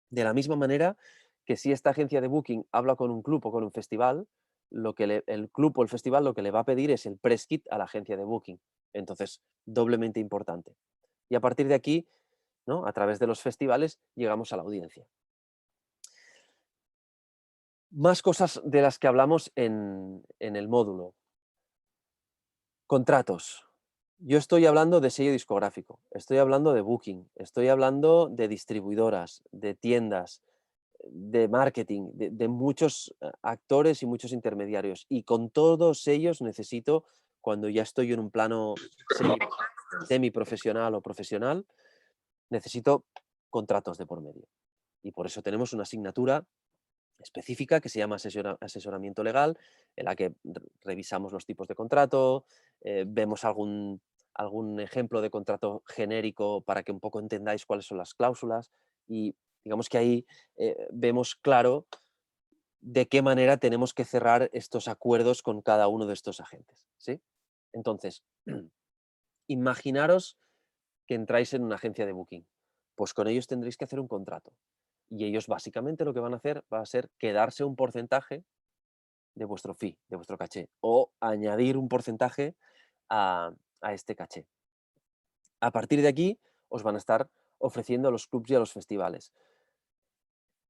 [SPEAKER 2] De la misma manera que si esta agencia de booking habla con un club o con un festival, el club o el festival lo que le va a pedir es el press kit a la agencia de booking. Entonces, doblemente importante. Y a partir de aquí, ¿no? A través de los festivales, llegamos a la audiencia. Más cosas de las que hablamos en el módulo. Contratos. Yo estoy hablando de sello discográfico, estoy hablando de booking, estoy hablando de distribuidoras, de tiendas, de marketing, de muchos actores y muchos intermediarios. Y con todos ellos necesito, cuando ya estoy en un plano semiprofesional o profesional, necesito contratos de por medio. Y por eso tenemos una asignatura específica que se llama asesoramiento legal, en la que revisamos los tipos de contrato, vemos algún ejemplo de contrato genérico para que un poco entendáis cuáles son las cláusulas y digamos que ahí vemos claro de qué manera tenemos que cerrar estos acuerdos con cada uno de estos agentes, ¿sí? Entonces, imaginaros que entráis en una agencia de booking, pues con ellos tendréis que hacer un contrato. Y ellos básicamente lo que van a hacer va a ser quedarse un porcentaje de vuestro fee, de vuestro caché, o añadir un porcentaje a este caché. A partir de aquí os van a estar ofreciendo a los clubs y a los festivales.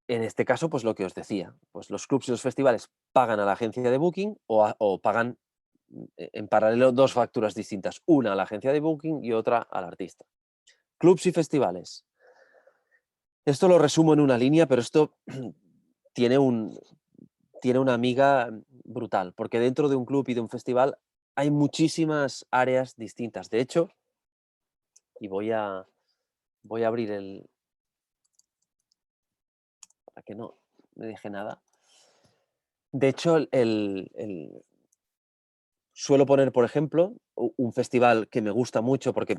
[SPEAKER 2] En este caso, pues lo que os decía, pues los clubs y los festivales pagan a la agencia de booking o pagan en paralelo 2 facturas distintas, una a la agencia de booking y otra al artista. Clubs y festivales. Esto lo resumo en una línea, pero esto tiene una amiga brutal, porque dentro de un club y de un festival hay muchísimas áreas distintas. De hecho, y voy a abrir para que no me deje nada. De hecho, suelo poner, por ejemplo, un festival que me gusta mucho porque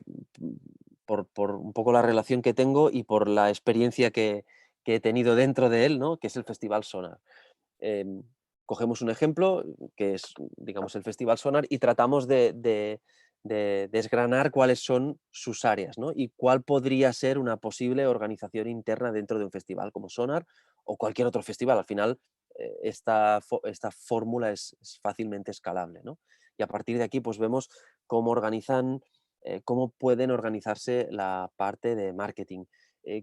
[SPEAKER 2] por un poco la relación que tengo y por la experiencia que que he tenido dentro de él, ¿no? Que es el Festival Sonar. Cogemos un ejemplo, que es, digamos, el Festival Sonar, y tratamos de desgranar cuáles son sus áreas, ¿no? Y cuál podría ser una posible organización interna dentro de un festival como Sonar o cualquier otro festival. Al final, esta fórmula es fácilmente escalable, ¿no? Y a partir de aquí, pues vemos cómo cómo pueden organizarse la parte de marketing,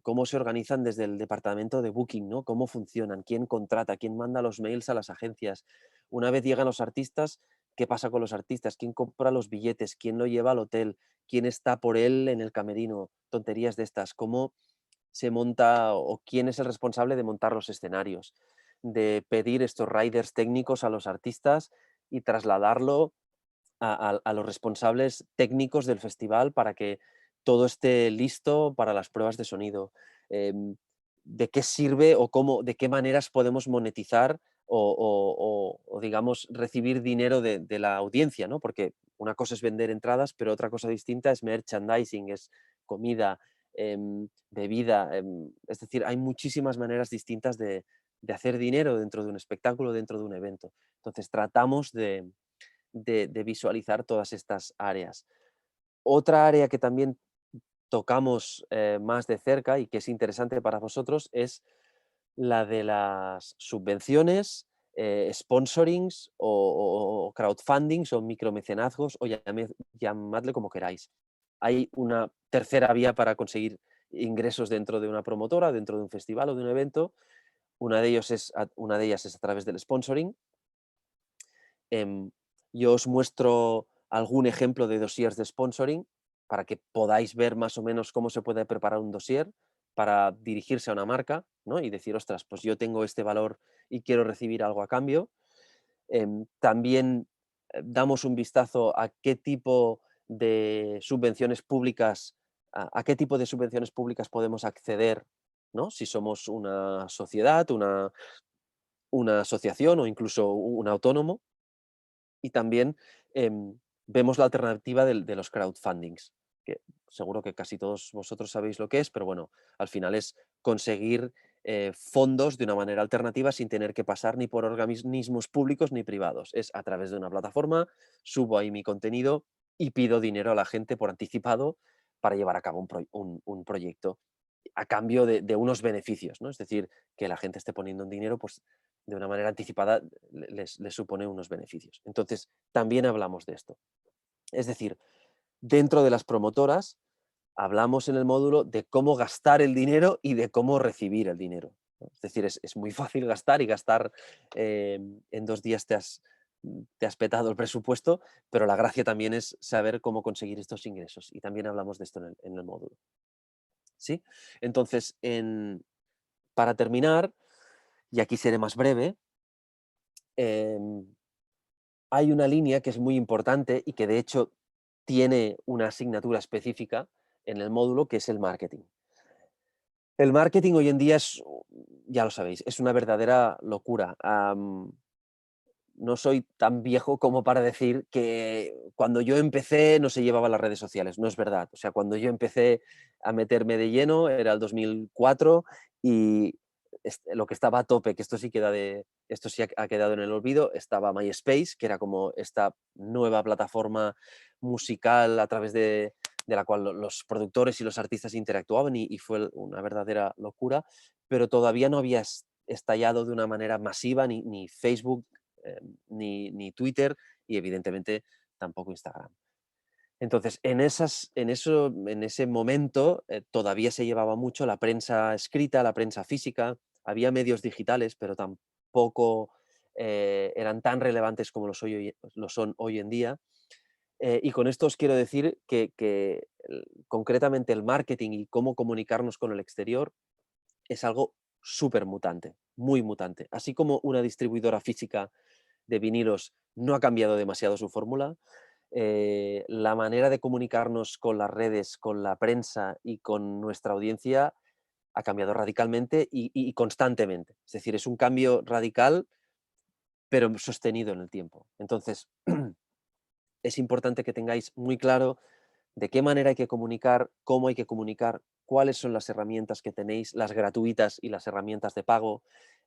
[SPEAKER 2] cómo se organizan desde el departamento de booking, ¿no? Cómo funcionan, quién contrata, quién manda los mails a las agencias. Una vez llegan los artistas, ¿qué pasa con los artistas? ¿Quién compra los billetes? ¿Quién lo lleva al hotel? ¿Quién está por él en el camerino? Tonterías de estas. ¿Cómo se monta o quién es el responsable de montar los escenarios? De pedir estos riders técnicos a los artistas y trasladarlo a los responsables técnicos del festival para que todo esté listo para las pruebas de sonido. ¿De qué sirve o de qué maneras podemos monetizar o, digamos, recibir dinero de la audiencia, ¿no? Porque una cosa es vender entradas, pero otra cosa distinta es merchandising, es comida, bebida. Es decir, hay muchísimas maneras distintas de hacer dinero dentro de un espectáculo, dentro de un evento. Entonces, tratamos de visualizar todas estas áreas. Otra área que también tocamos más de cerca y que es interesante para vosotros es la de las subvenciones, sponsorings o crowdfundings o micromecenazgos o llamadle como queráis. Hay una tercera vía para conseguir ingresos dentro de una promotora, dentro de un festival o de un evento. Una de ellas es a través del sponsoring. Em, yo os muestro algún ejemplo de dossiers de sponsoring para que podáis ver más o menos cómo se puede preparar un dossier para dirigirse a una marca, ¿no? Y decir, ostras, pues yo tengo este valor y quiero recibir algo a cambio. También damos un vistazo a qué tipo de subvenciones públicas, a qué tipo de subvenciones públicas podemos acceder, ¿no? Si somos una sociedad, una asociación o incluso un autónomo. Y también vemos la alternativa de los crowdfundings, que seguro que casi todos vosotros sabéis lo que es, pero bueno, al final es conseguir fondos de una manera alternativa sin tener que pasar ni por organismos públicos ni privados. Es a través de una plataforma, subo ahí mi contenido y pido dinero a la gente por anticipado para llevar a cabo un proyecto a cambio de unos beneficios, ¿no? Es decir, que la gente esté poniendo un dinero, pues de una manera anticipada les supone unos beneficios. Entonces, también hablamos de esto. Es decir, dentro de las promotoras hablamos en el módulo de cómo gastar el dinero y de cómo recibir el dinero, ¿no? Es decir, es muy fácil gastar y gastar en 2 días te has petado el presupuesto, pero la gracia también es saber cómo conseguir estos ingresos y también hablamos de esto en el módulo. ¿Sí? Entonces, para terminar, y aquí seré más breve, em, hay una línea que es muy importante y que de hecho tiene una asignatura específica en el módulo, que es el marketing. El marketing hoy en día es, ya lo sabéis, es una verdadera locura. No soy tan viejo como para decir que cuando yo empecé no se llevaban las redes sociales, no es verdad. O sea, cuando yo empecé a meterme de lleno era el 2004 y lo que estaba a tope, que esto sí ha quedado en el olvido, estaba MySpace, que era como esta nueva plataforma musical a través de la cual los productores y los artistas interactuaban y fue una verdadera locura, pero todavía no había estallado de una manera masiva ni Facebook ni Twitter y evidentemente tampoco Instagram. Entonces, en ese momento todavía se llevaba mucho la prensa escrita, la prensa física, había medios digitales, pero tampoco eran tan relevantes como lo son hoy en día. Y con esto os quiero decir que concretamente el marketing y cómo comunicarnos con el exterior es algo súper mutante, muy mutante. Así como una distribuidora física de vinilos no ha cambiado demasiado su fórmula, la manera de comunicarnos con las redes, con la prensa y con nuestra audiencia ha cambiado radicalmente y constantemente. Es decir, es un cambio radical, pero sostenido en el tiempo. Entonces, es importante que tengáis muy claro de qué manera hay que comunicar, cómo hay que comunicar, cuáles son las herramientas que tenéis, las gratuitas y las herramientas de pago.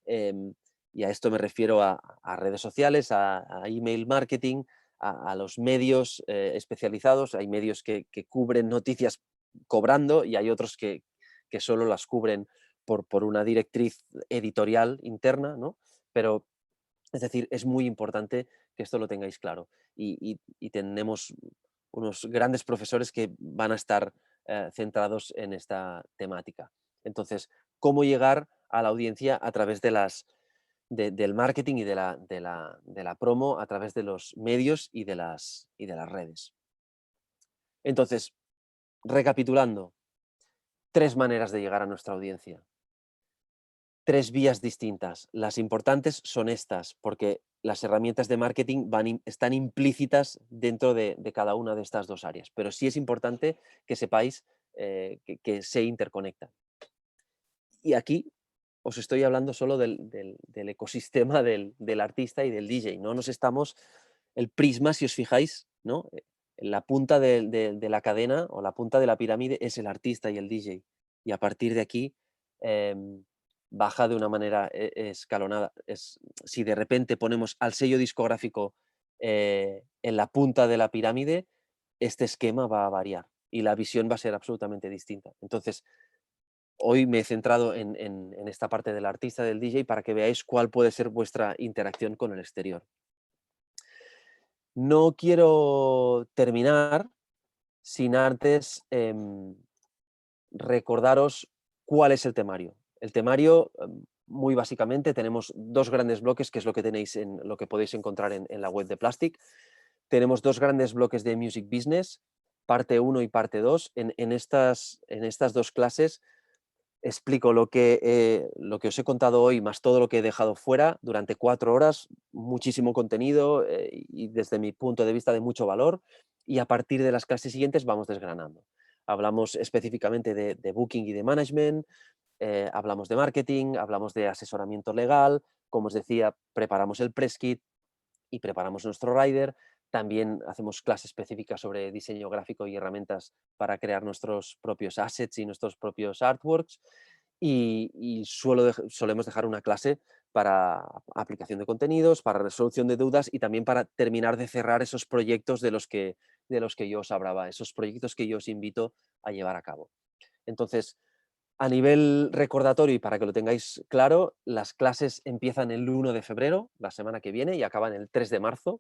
[SPEAKER 2] Y a esto me refiero a redes sociales, a email marketing, a los medios especializados. Hay medios que cubren noticias cobrando y hay otros que solo las cubren por una directriz editorial interna, ¿no? Pero, es decir, es muy importante que esto lo tengáis claro. Y tenemos unos grandes profesores que van a estar centrados en esta temática. Entonces, ¿cómo llegar a la audiencia a través del marketing y de la promo, a través de los medios y de las redes? Entonces, recapitulando, 3 maneras de llegar a nuestra audiencia. 3 vías distintas. Las importantes son estas, porque las herramientas de marketing están implícitas dentro de cada una de estas 2 áreas, pero sí es importante que sepáis que se interconectan. Y aquí os estoy hablando solo del ecosistema del artista y del DJ. No nos estamos... El prisma, si os fijáis, ¿no? La punta de la cadena o la punta de la pirámide es el artista y el DJ. Y a partir de aquí baja de una manera escalonada. Si de repente ponemos al sello discográfico en la punta de la pirámide, este esquema va a variar y la visión va a ser absolutamente distinta. Entonces, hoy me he centrado en esta parte del artista, del DJ, para que veáis cuál puede ser vuestra interacción con el exterior. No quiero terminar sin antes recordaros cuál es el temario. El temario, muy básicamente, tenemos 2 grandes bloques, que es lo que tenéis lo que podéis encontrar en la web de Plastic. Tenemos 2 grandes bloques de Music Business, parte 1 y parte 2. En estas 2 clases explico lo que os he contado hoy, más todo lo que he dejado fuera durante 4 horas, muchísimo contenido y desde mi punto de vista de mucho valor, y a partir de las clases siguientes vamos desgranando. Hablamos específicamente de booking y de management, hablamos de marketing, hablamos de asesoramiento legal, como os decía, preparamos el press kit y preparamos nuestro rider. También hacemos clases específicas sobre diseño gráfico y herramientas para crear nuestros propios assets y nuestros propios artworks. Y solemos dejar una clase para aplicación de contenidos, para resolución de dudas y también para terminar de cerrar esos proyectos de los que yo os hablaba, esos proyectos que yo os invito a llevar a cabo. Entonces, a nivel recordatorio y para que lo tengáis claro, las clases empiezan el 1 de febrero, la semana que viene, y acaban el 3 de marzo.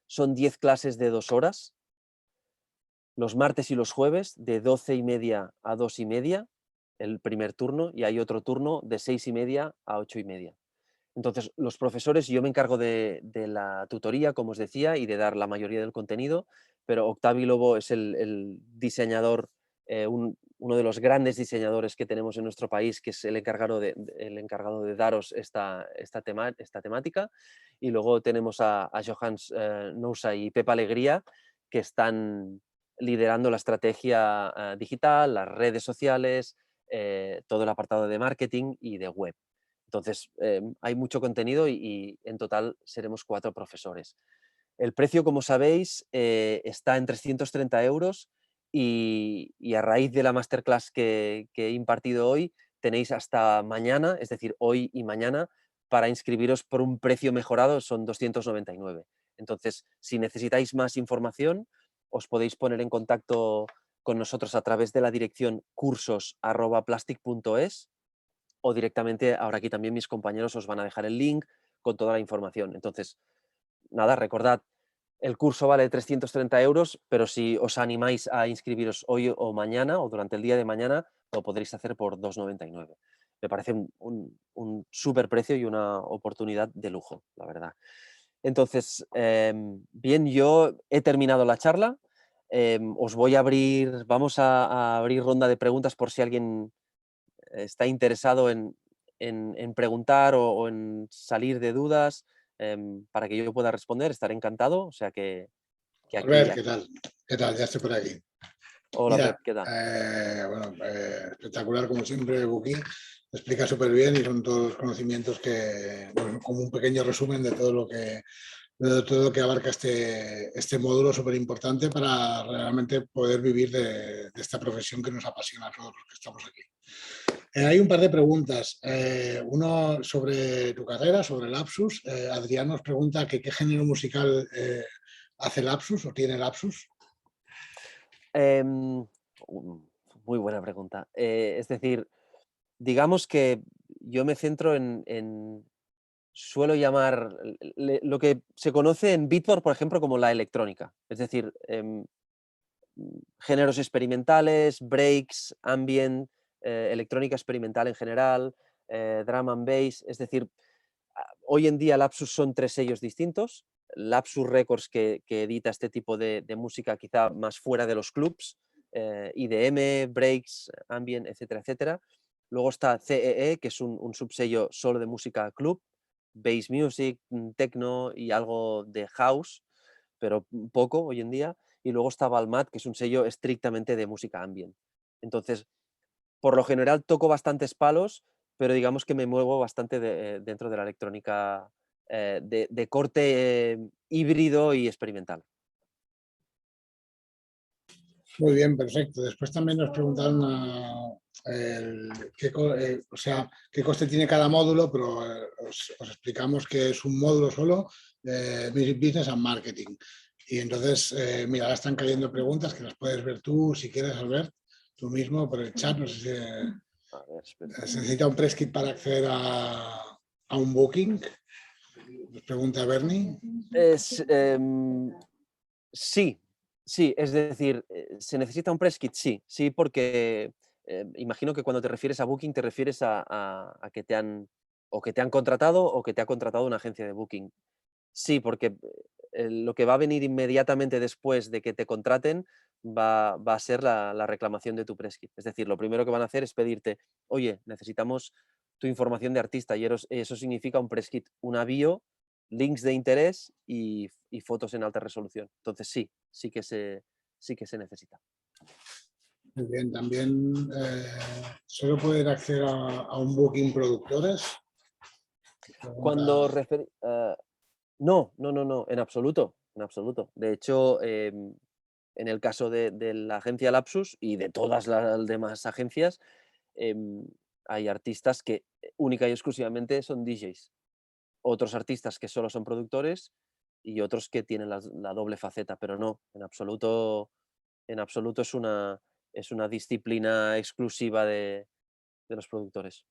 [SPEAKER 2] Son 10 clases de 2 horas, los martes y los jueves, de 12:30 a 2:30, el primer turno, y hay otro turno de 6:30 a 8:30. Entonces, los profesores, yo me encargo de la tutoría, como os decía, y de dar la mayoría del contenido, pero Octavi Lobo es el diseñador, uno de los grandes diseñadores que tenemos en nuestro país, que es el encargado de daros esta temática. Y luego tenemos a Johans Nousa y Pepa Alegría, que están liderando la estrategia digital, las redes sociales, todo el apartado de marketing y de web. Entonces, hay mucho contenido y en total seremos 4 profesores. El precio, como sabéis, está en 330 euros y a raíz de la masterclass que he impartido hoy, tenéis hasta mañana, es decir, hoy y mañana, para inscribiros por un precio mejorado, son 299. Entonces, si necesitáis más información, os podéis poner en contacto con nosotros a través de la dirección cursos@plastic.es o directamente, ahora aquí también mis compañeros os van a dejar el link con toda la información. Entonces, nada, recordad, el curso vale 330 euros, pero si os animáis a inscribiros hoy o mañana o durante el día de mañana, lo podréis hacer por 2,99. Me parece un súper precio y una oportunidad de lujo, la verdad. Entonces, bien, yo he terminado la charla. Vamos a abrir ronda de preguntas por si alguien está interesado en preguntar o en salir de dudas, para que yo pueda responder, estaré encantado. O sea que
[SPEAKER 1] Albert,
[SPEAKER 2] aquí.
[SPEAKER 1] ¿qué tal? ¿Qué tal? Ya estoy por aquí.
[SPEAKER 2] Hola,
[SPEAKER 1] Mira,
[SPEAKER 2] Pep, ¿qué tal?
[SPEAKER 1] espectacular como siempre, Buki. Lo explica súper bien y son todos los conocimientos que, bueno, como un pequeño resumen de todo lo que todo lo que abarca este módulo súper importante para realmente poder vivir de esta profesión que nos apasiona a todos los que estamos aquí. Hay un par de preguntas. Uno sobre tu carrera, sobre Lapsus. Adrián nos pregunta que qué género musical hace Lapsus o tiene Lapsus.
[SPEAKER 2] Em, Muy buena pregunta. Es decir, digamos que yo me centro suelo llamar lo que se conoce en Beatport, por ejemplo, como la electrónica. Es decir, géneros experimentales, breaks, ambient, electrónica experimental en general, drum and bass. Es decir, hoy en día Lapsus son 3 sellos distintos. Lapsus Records, que edita este tipo de música quizá más fuera de los clubs, IDM, breaks, ambient, etcétera, etcétera. Luego está CEE, que es un subsello solo de música club, bass music, techno y algo de house, pero poco hoy en día. Y luego está Balmat, que es un sello estrictamente de música ambient. Entonces, por lo general toco bastantes palos, pero digamos que me muevo bastante dentro de la electrónica de corte híbrido y experimental.
[SPEAKER 1] Muy bien, perfecto. Después también nos preguntaron qué coste tiene cada módulo, pero os explicamos que es un módulo solo, Music Business and Marketing. Y entonces, mira, ahora están cayendo preguntas que las puedes ver tú, si quieres, Albert, tú mismo por el chat. No sé si
[SPEAKER 2] A ver, espera.
[SPEAKER 1] se necesita un press kit para acceder a un booking. Nos pregunta Bernie.
[SPEAKER 2] Sí, sí, es decir, ¿se necesita un press kit? Sí, sí, porque imagino que cuando te refieres a booking te refieres a que te han contratado o que te ha contratado una agencia de booking. Sí, porque lo que va a venir inmediatamente después de que te contraten va a ser la reclamación de tu press kit. Es decir, lo primero que van a hacer es pedirte, oye, necesitamos tu información de artista y eso significa un press kit, una bio, links de interés y fotos en alta resolución. Entonces sí que se necesita.
[SPEAKER 1] Muy bien, también solo pueden acceder a un booking productores.
[SPEAKER 2] Cuando no, no, no, no, en absoluto, en absoluto. De hecho, en el caso de la agencia Lapsus y de todas las demás agencias, em, hay artistas que única y exclusivamente son DJs. Otros artistas que solo son productores y otros que tienen la doble faceta, pero no, en absoluto es una disciplina exclusiva de los productores.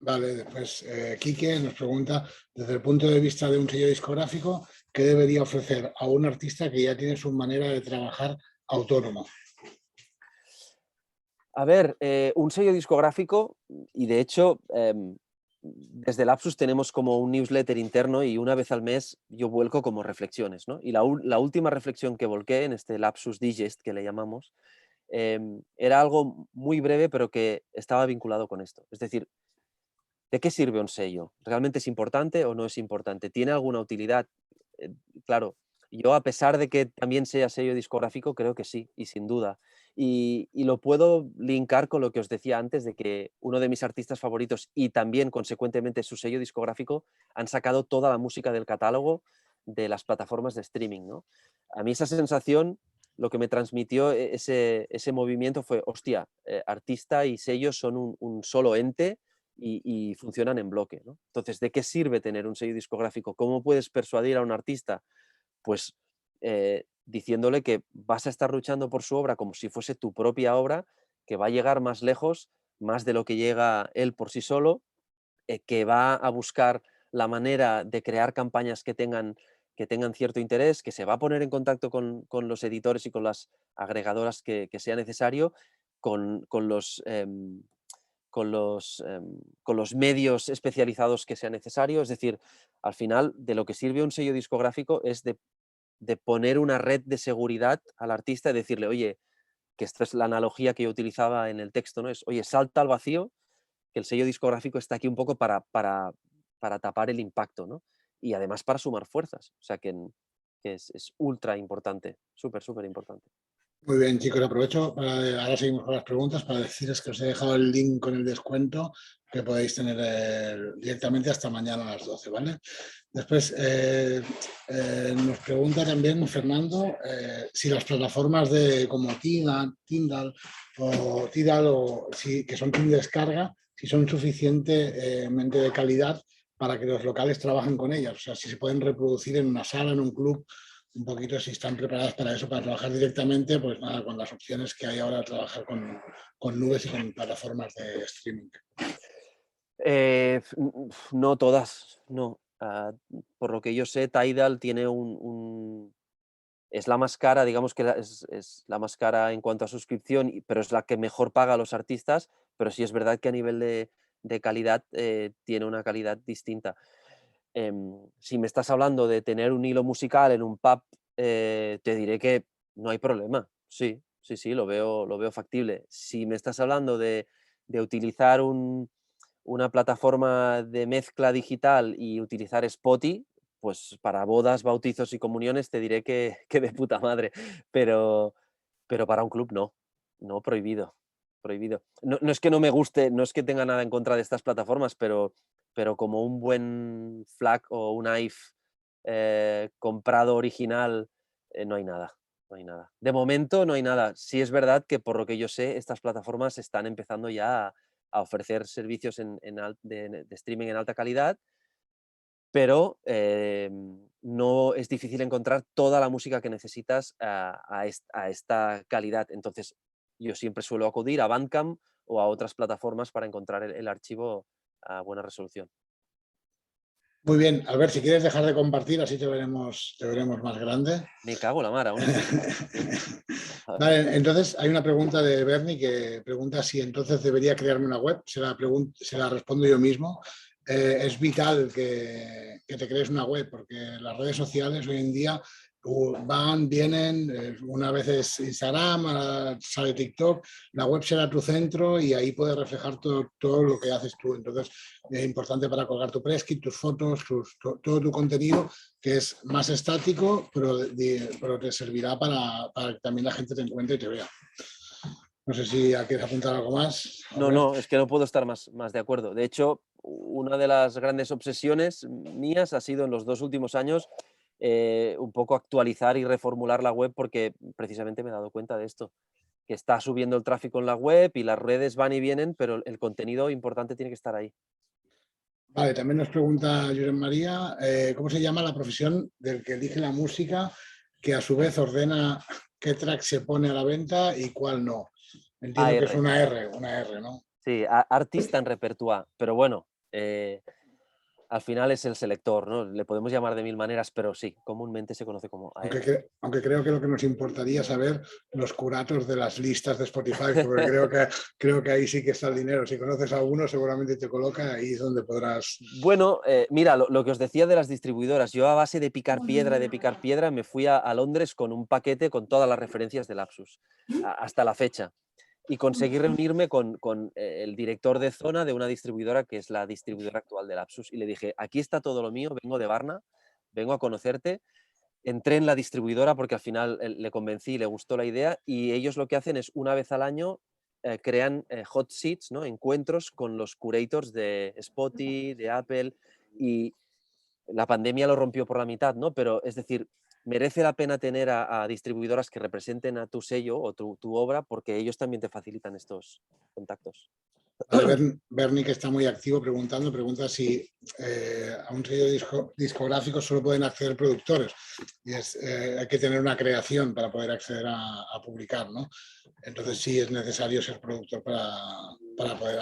[SPEAKER 1] Vale, después Quique nos pregunta, desde el punto de vista de un sello discográfico, ¿qué debería ofrecer a un artista que ya tiene su manera de trabajar autónomo?
[SPEAKER 2] A ver, un sello discográfico, y de hecho, desde Lapsus tenemos como un newsletter interno y una vez al mes yo vuelco como reflexiones, ¿no? Y la última reflexión que volqué en este Lapsus Digest, que le llamamos, era algo muy breve, pero que estaba vinculado con esto. Es decir, ¿de qué sirve un sello? ¿Realmente es importante o no es importante? ¿Tiene alguna utilidad? Claro, yo a pesar de que también sea sello discográfico, creo que sí, y sin duda. Y lo puedo linkar con lo que os decía antes, de que uno de mis artistas favoritos y también, consecuentemente, su sello discográfico han sacado toda la música del catálogo de las plataformas de streaming, ¿no? A mí esa sensación, lo que me transmitió ese movimiento fue, hostia, artista y sello son un solo ente y funcionan en bloque, ¿no? Entonces, ¿de qué sirve tener un sello discográfico? ¿Cómo puedes persuadir a un artista? Pues diciéndole que vas a estar luchando por su obra como si fuese tu propia obra, que va a llegar más lejos, más de lo que llega él por sí solo, que va a buscar la manera de crear campañas que tengan cierto interés, que se va a poner en contacto con los editores y con las agregadoras que sea necesario, con los con los medios especializados que sea necesario. Es decir, al final, de lo que sirve un sello discográfico es de poner una red de seguridad al artista y decirle, oye, que esta es la analogía que yo utilizaba en el texto, ¿no? Es, oye, salta al vacío, que el sello discográfico está aquí un poco para tapar el impacto, ¿no? Y además para sumar fuerzas. O sea que es ultra importante, súper, súper importante.
[SPEAKER 1] Muy bien, chicos, aprovecho ahora seguimos con las preguntas para deciros que os he dejado el link con el descuento que podéis tener directamente hasta mañana a las 12, ¿vale? Después nos pregunta también Fernando si las plataformas como Tidal que son sin descarga, si son suficientemente de calidad para que los locales trabajen con ellas. O sea, si se pueden reproducir en una sala, en un club, un poquito si están preparadas para eso, para trabajar directamente, pues nada, con las opciones que hay ahora de trabajar con nubes y con plataformas de streaming.
[SPEAKER 2] No todas, no. Por lo que yo sé, Tidal tiene es la más cara, digamos que es la más cara en cuanto a suscripción, pero es la que mejor paga a los artistas, pero sí es verdad que a nivel de calidad tiene una calidad distinta. Si me estás hablando de tener un hilo musical en un pub, te diré que no hay problema. Sí, sí, sí, lo veo factible. Si me estás hablando de utilizar una plataforma de mezcla digital y utilizar Spotify, pues para bodas, bautizos y comuniones te diré que de puta madre, pero para un club no, prohibido, prohibido. No es que no me guste, no es que tenga nada en contra de estas plataformas, pero como un buen FLAC o un AIF comprado original, no hay nada, no hay nada. De momento no hay nada. Sí es verdad que por lo que yo sé, estas plataformas están empezando ya a ofrecer servicios de streaming en alta calidad, pero no es difícil encontrar toda la música que necesitas a esta calidad. Entonces, yo siempre suelo acudir a Bandcamp o a otras plataformas para encontrar el archivo a buena resolución.
[SPEAKER 1] Muy bien, Albert, si quieres dejar de compartir, así te veremos más grande.
[SPEAKER 2] Me cago en la mar, aún estoy.
[SPEAKER 1] Vale, entonces hay una pregunta de Bernie que pregunta si entonces debería crearme una web. Se la respondo yo mismo. Es vital que te crees una web porque las redes sociales hoy en día van, vienen, una vez es Instagram, sale TikTok, la web será tu centro y ahí puedes reflejar todo lo que haces tú. Entonces es importante para colgar tu press kit, tus fotos, todo tu contenido, que es más estático, pero te servirá para que también la gente te encuentre y te vea. No sé si quieres apuntar algo más.
[SPEAKER 2] No, es que no puedo estar más de acuerdo. De hecho, una de las grandes obsesiones mías ha sido en los 2 últimos años un poco actualizar y reformular la web porque precisamente me he dado cuenta de esto, que está subiendo el tráfico en la web y las redes van y vienen, pero el contenido importante tiene que estar ahí.
[SPEAKER 1] Vale, también nos pregunta Josep María, ¿cómo se llama la profesión del que elige la música, que a su vez ordena qué track se pone a la venta y cuál no? Entiendo que es una R, ¿no?
[SPEAKER 2] Sí, artista en repertoire, pero bueno, al final es el selector, ¿no? Le podemos llamar de 1000 maneras, pero sí, comúnmente se conoce como AR.
[SPEAKER 1] Aunque creo que lo que nos importaría saber los curatos de las listas de Spotify, porque creo que ahí sí que está el dinero. Si conoces a alguno, seguramente te coloca, ahí es donde podrás...
[SPEAKER 2] Bueno, mira, lo que os decía de las distribuidoras, yo a base de picar piedra, me fui a Londres con un paquete con todas las referencias de Lapsus, hasta la fecha. Y conseguí reunirme con el director de zona de una distribuidora que es la distribuidora actual de Lapsus. Y le dije, aquí está todo lo mío, vengo de Varna, vengo a conocerte. Entré en la distribuidora porque al final le convencí, le gustó la idea y ellos lo que hacen es una vez al año crean hot seats, ¿no? Encuentros con los curators de Spotify, de Apple y la pandemia lo rompió por la mitad, ¿no? Pero es decir, merece la pena tener a distribuidoras que representen a tu sello o tu obra porque ellos también te facilitan estos contactos.
[SPEAKER 1] Bernie, que está muy activo, pregunta si a un sello discográfico solo pueden acceder productores. Y hay que tener una creación para poder acceder a publicar, ¿no? Entonces sí es necesario ser productor para poder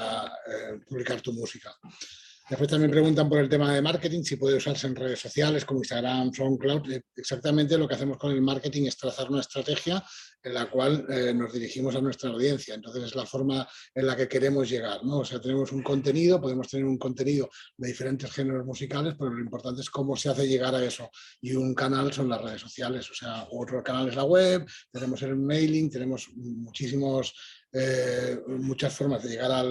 [SPEAKER 1] publicar tu música. Después también preguntan por el tema de marketing, si puede usarse en redes sociales como Instagram, SoundCloud. Exactamente lo que hacemos con el marketing es trazar una estrategia en la cual nos dirigimos a nuestra audiencia. Entonces es la forma en la que queremos llegar, ¿no? O sea, tenemos un contenido, podemos tener un contenido de diferentes géneros musicales, pero lo importante es cómo se hace llegar a eso. Y un canal son las redes sociales, o sea, otro canal es la web, tenemos el mailing, tenemos muchísimos muchas formas de llegar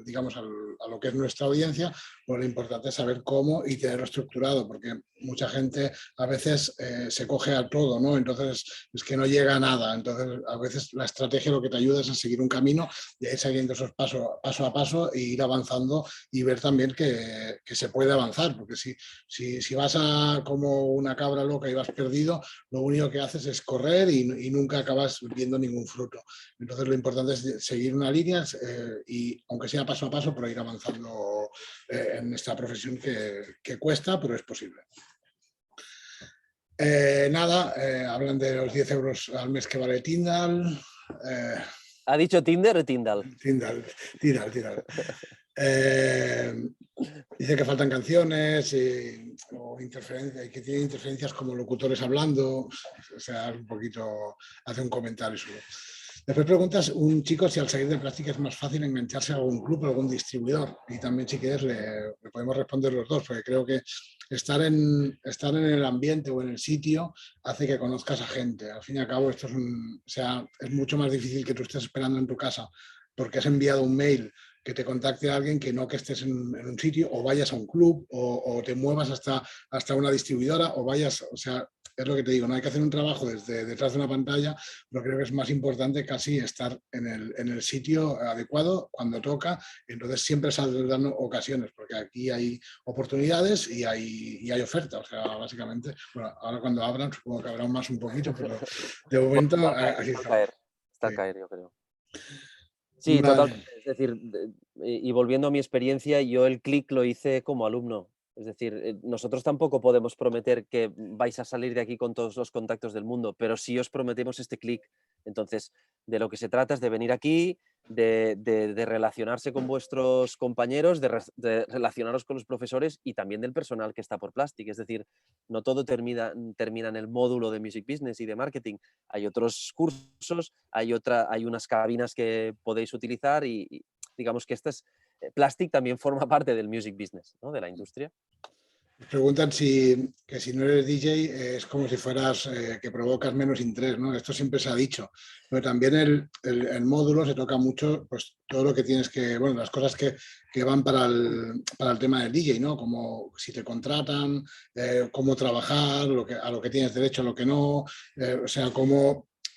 [SPEAKER 1] digamos, a lo que es nuestra audiencia, pues lo importante es saber cómo y tenerlo estructurado, porque mucha gente a veces se coge a todo, ¿no? Entonces es que no llega a nada. Entonces a veces la estrategia lo que te ayuda es a seguir un camino y ir siguiendo esos paso a paso e ir avanzando y ver también que se puede avanzar, porque si vas como una cabra loca y vas perdido, lo único que haces es correr y nunca acabas viendo ningún fruto. Entonces lo importante es seguir una línea y aunque sea paso a paso, pero ir avanzando en esta profesión que cuesta, pero es posible. Hablan de los 10 euros al mes que vale Tyndall.
[SPEAKER 2] ¿Ha dicho Tinder o Tyndall?
[SPEAKER 1] Tyndall. Dice que faltan canciones o interferencias, que tiene interferencias como locutores hablando. O sea, un poquito, hace un comentario sobre. Después preguntas un chico si al salir de Plastic es más fácil engancharse a algún club o algún distribuidor. Y también, si quieres, le podemos responder los dos, porque creo que estar en el ambiente o en el sitio hace que conozcas a gente. Al fin y al cabo, esto es mucho más difícil que tú estés esperando en tu casa porque has enviado un mail que te contacte a alguien que no que estés en un sitio o vayas a un club o te muevas hasta una distribuidora o vayas, o sea, es lo que te digo, no hay que hacer un trabajo desde detrás de una pantalla, pero creo que es más importante casi estar en el sitio adecuado cuando toca, entonces siempre saldrán ocasiones, porque aquí hay oportunidades y hay ofertas, o sea, básicamente, bueno, ahora cuando abran supongo que habrá más un poquito, pero de momento
[SPEAKER 2] Bueno,
[SPEAKER 1] así
[SPEAKER 2] está al
[SPEAKER 1] está.
[SPEAKER 2] caer, está al
[SPEAKER 1] Sí.
[SPEAKER 2] caer, yo creo. Sí,
[SPEAKER 1] Vale.
[SPEAKER 2] totalmente. Es decir, y volviendo a mi experiencia, yo el clic lo hice como alumno. Es decir, nosotros tampoco podemos prometer que vais a salir de aquí con todos los contactos del mundo, pero sí os prometemos este clic. Entonces, de lo que se trata es de venir aquí, de relacionarse con vuestros compañeros, de relacionaros con los profesores y también del personal que está por Plastic. Es decir, no todo termina en el módulo de Music Business y de marketing. Hay otros cursos, hay unas cabinas que podéis utilizar y digamos que Plastic también forma parte del music business, ¿no? De la industria.
[SPEAKER 1] Preguntan que si no eres DJ es como si fueras que provocas menos interés, ¿no? Esto siempre se ha dicho, pero también el módulo se toca mucho, pues todo lo que tienes bueno, las cosas que van para el tema del DJ, ¿no? Como si te contratan, cómo trabajar, a lo que tienes derecho, a lo que no, o sea,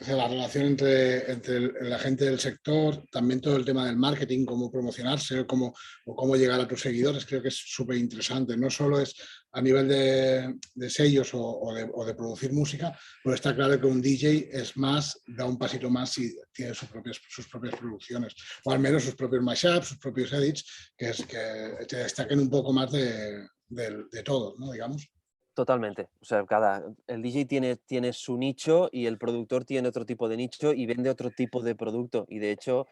[SPEAKER 1] la relación entre la gente del sector, también todo el tema del marketing, cómo promocionarse o cómo llegar a tus seguidores, creo que es súper interesante. No solo es a nivel de sellos o de producir música, pero está claro que un DJ da un pasito más y tiene sus propias producciones, o al menos sus propios mashups, sus propios edits, que te destaquen un poco más de todo, ¿no? Digamos.
[SPEAKER 2] Totalmente. O sea, el DJ tiene su nicho y el productor tiene otro tipo de nicho y vende otro tipo de producto. Y de hecho,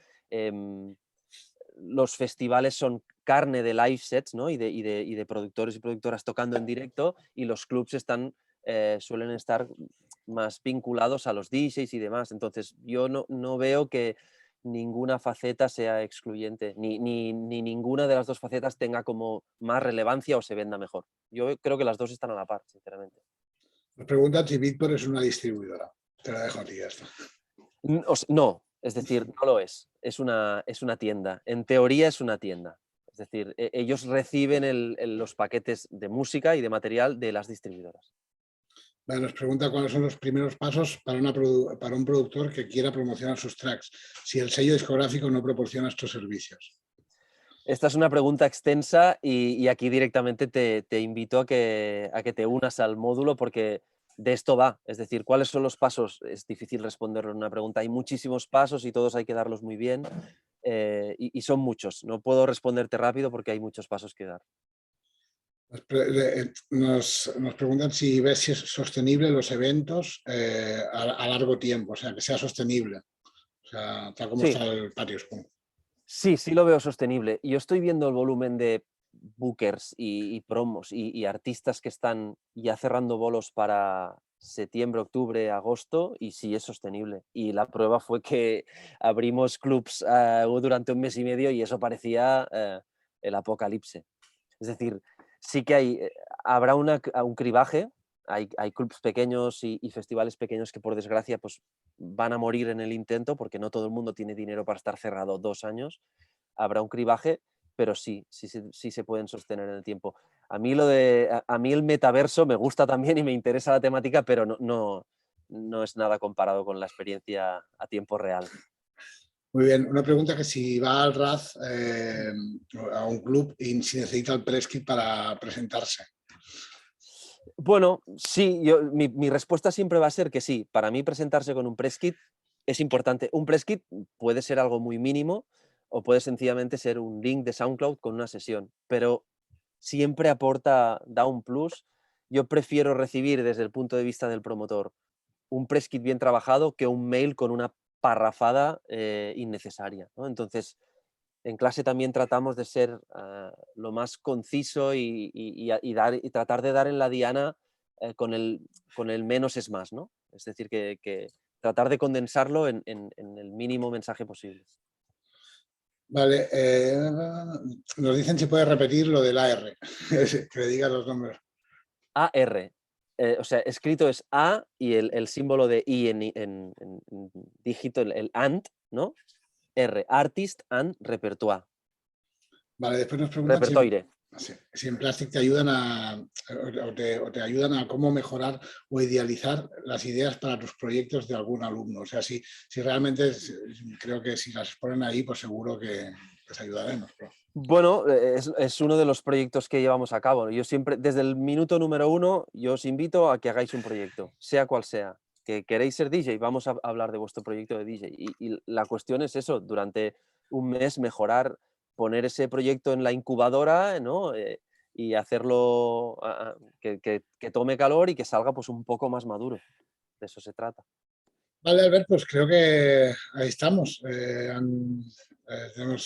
[SPEAKER 2] los festivales son carne de live sets, ¿no? Y de productores y productoras tocando en directo, y los clubs suelen estar más vinculados a los DJs y demás. Entonces, yo no veo que ninguna faceta sea excluyente, ni ninguna de las dos facetas tenga como más relevancia o se venda mejor. Yo creo que las dos están a la par, sinceramente.
[SPEAKER 1] Nos preguntan si Bitport es una distribuidora. Te la dejo a ti, ya está.
[SPEAKER 2] No, es decir, no lo es. Es una tienda. En teoría es una tienda. Es decir, ellos reciben los paquetes de música y de material de las distribuidoras.
[SPEAKER 1] Vale, nos pregunta cuáles son los primeros pasos para un productor que quiera promocionar sus tracks, si el sello discográfico no proporciona estos servicios.
[SPEAKER 2] Esta es una pregunta extensa y aquí directamente te invito a que te unas al módulo porque de esto va. Es decir, ¿cuáles son los pasos? Es difícil responderlo en una pregunta. Hay muchísimos pasos y todos hay que darlos muy bien y son muchos. No puedo responderte rápido porque hay muchos pasos que dar.
[SPEAKER 1] Nos preguntan si ves si es sostenible los eventos a largo tiempo, o sea, que sea sostenible, o sea, tal como
[SPEAKER 2] Sí,
[SPEAKER 1] está el patio, supongo.
[SPEAKER 2] sí lo veo sostenible. Yo estoy viendo el volumen de bookers y promos y artistas que están ya cerrando bolos para septiembre, octubre, agosto, y sí es sostenible. Y la prueba fue que abrimos clubs durante un mes y medio y eso parecía el apocalipse. Es decir, sí que habrá un cribaje, hay clubs pequeños y festivales pequeños que por desgracia pues, van a morir en el intento porque no todo el mundo tiene dinero para estar cerrado 2 años. Habrá un cribaje, pero sí se pueden sostener en el tiempo. A mí, a mí el metaverso me gusta también y me interesa la temática, pero no es nada comparado con la experiencia a tiempo real.
[SPEAKER 1] Muy bien, una pregunta que si va al RAZ a un club y si necesita el press kit para presentarse.
[SPEAKER 2] Bueno, sí, mi respuesta siempre va a ser que sí. Para mí presentarse con un press kit es importante. Un press kit puede ser algo muy mínimo o puede sencillamente ser un link de SoundCloud con una sesión, pero siempre aporta, da un plus. Yo prefiero recibir desde el punto de vista del promotor un press kit bien trabajado que un mail con una parrafada innecesaria, ¿no? Entonces, en clase también tratamos de ser lo más conciso y tratar de dar en la diana con el menos es más, ¿no? Es decir, que tratar de condensarlo en el mínimo mensaje posible.
[SPEAKER 1] Vale, nos dicen si puedes repetir lo del AR, que le digas los nombres.
[SPEAKER 2] AR. O sea, escrito es A y el símbolo de I en dígito, el AND, ¿no? R, Artist and Repertoire.
[SPEAKER 1] Vale, después nos preguntan
[SPEAKER 2] Repertoire.
[SPEAKER 1] si en Plastic te ayudan o te ayudan a cómo mejorar o idealizar las ideas para tus proyectos de algún alumno. O sea, si realmente creo que si las ponen ahí, pues seguro que les ayudaremos.
[SPEAKER 2] Bueno, es uno de los proyectos que llevamos a cabo. Yo siempre, desde el minuto número 1, yo os invito a que hagáis un proyecto, sea cual sea. Que queréis ser DJ, vamos a hablar de vuestro proyecto de DJ. Y la cuestión es eso, durante un mes mejorar, poner ese proyecto en la incubadora, ¿no? Y hacerlo que tome calor y que salga pues un poco más maduro. De eso se trata.
[SPEAKER 1] Vale, Albert, pues creo que ahí estamos.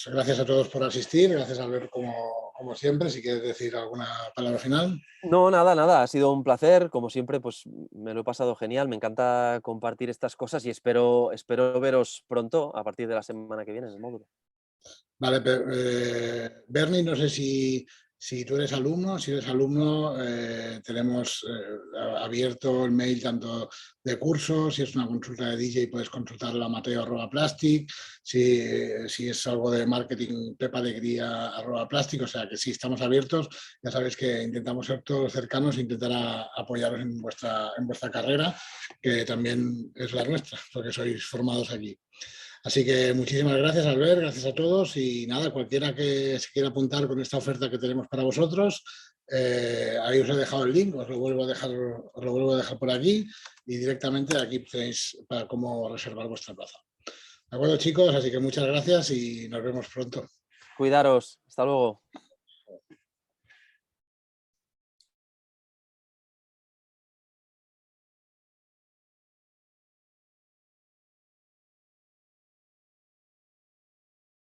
[SPEAKER 1] Gracias a todos por asistir. Gracias, Albert, como siempre. Si quieres decir alguna palabra final.
[SPEAKER 2] No, nada, ha sido un placer, como siempre, pues me lo he pasado genial, me encanta compartir estas cosas y espero veros pronto, a partir de la semana que viene en el módulo.
[SPEAKER 1] Vale, Bernie, no sé si tú eres alumno. Si eres alumno, tenemos abierto el mail tanto de cursos. Si es una consulta de DJ, puedes consultarlo a mateo@plastic. Si es algo de marketing, pepalegría@plastic. O sea que sí, estamos abiertos. Ya sabéis que intentamos ser todos cercanos e intentar apoyaros en vuestra carrera, que también es la nuestra, porque sois formados aquí. Así que muchísimas gracias, Albert, gracias a todos y nada, cualquiera que se quiera apuntar con esta oferta que tenemos para vosotros, ahí os he dejado el link, os lo vuelvo a dejar por aquí y directamente aquí tenéis para cómo reservar vuestra plaza. ¿De acuerdo, chicos? Así que muchas gracias y nos vemos pronto.
[SPEAKER 2] Cuidaros, hasta luego.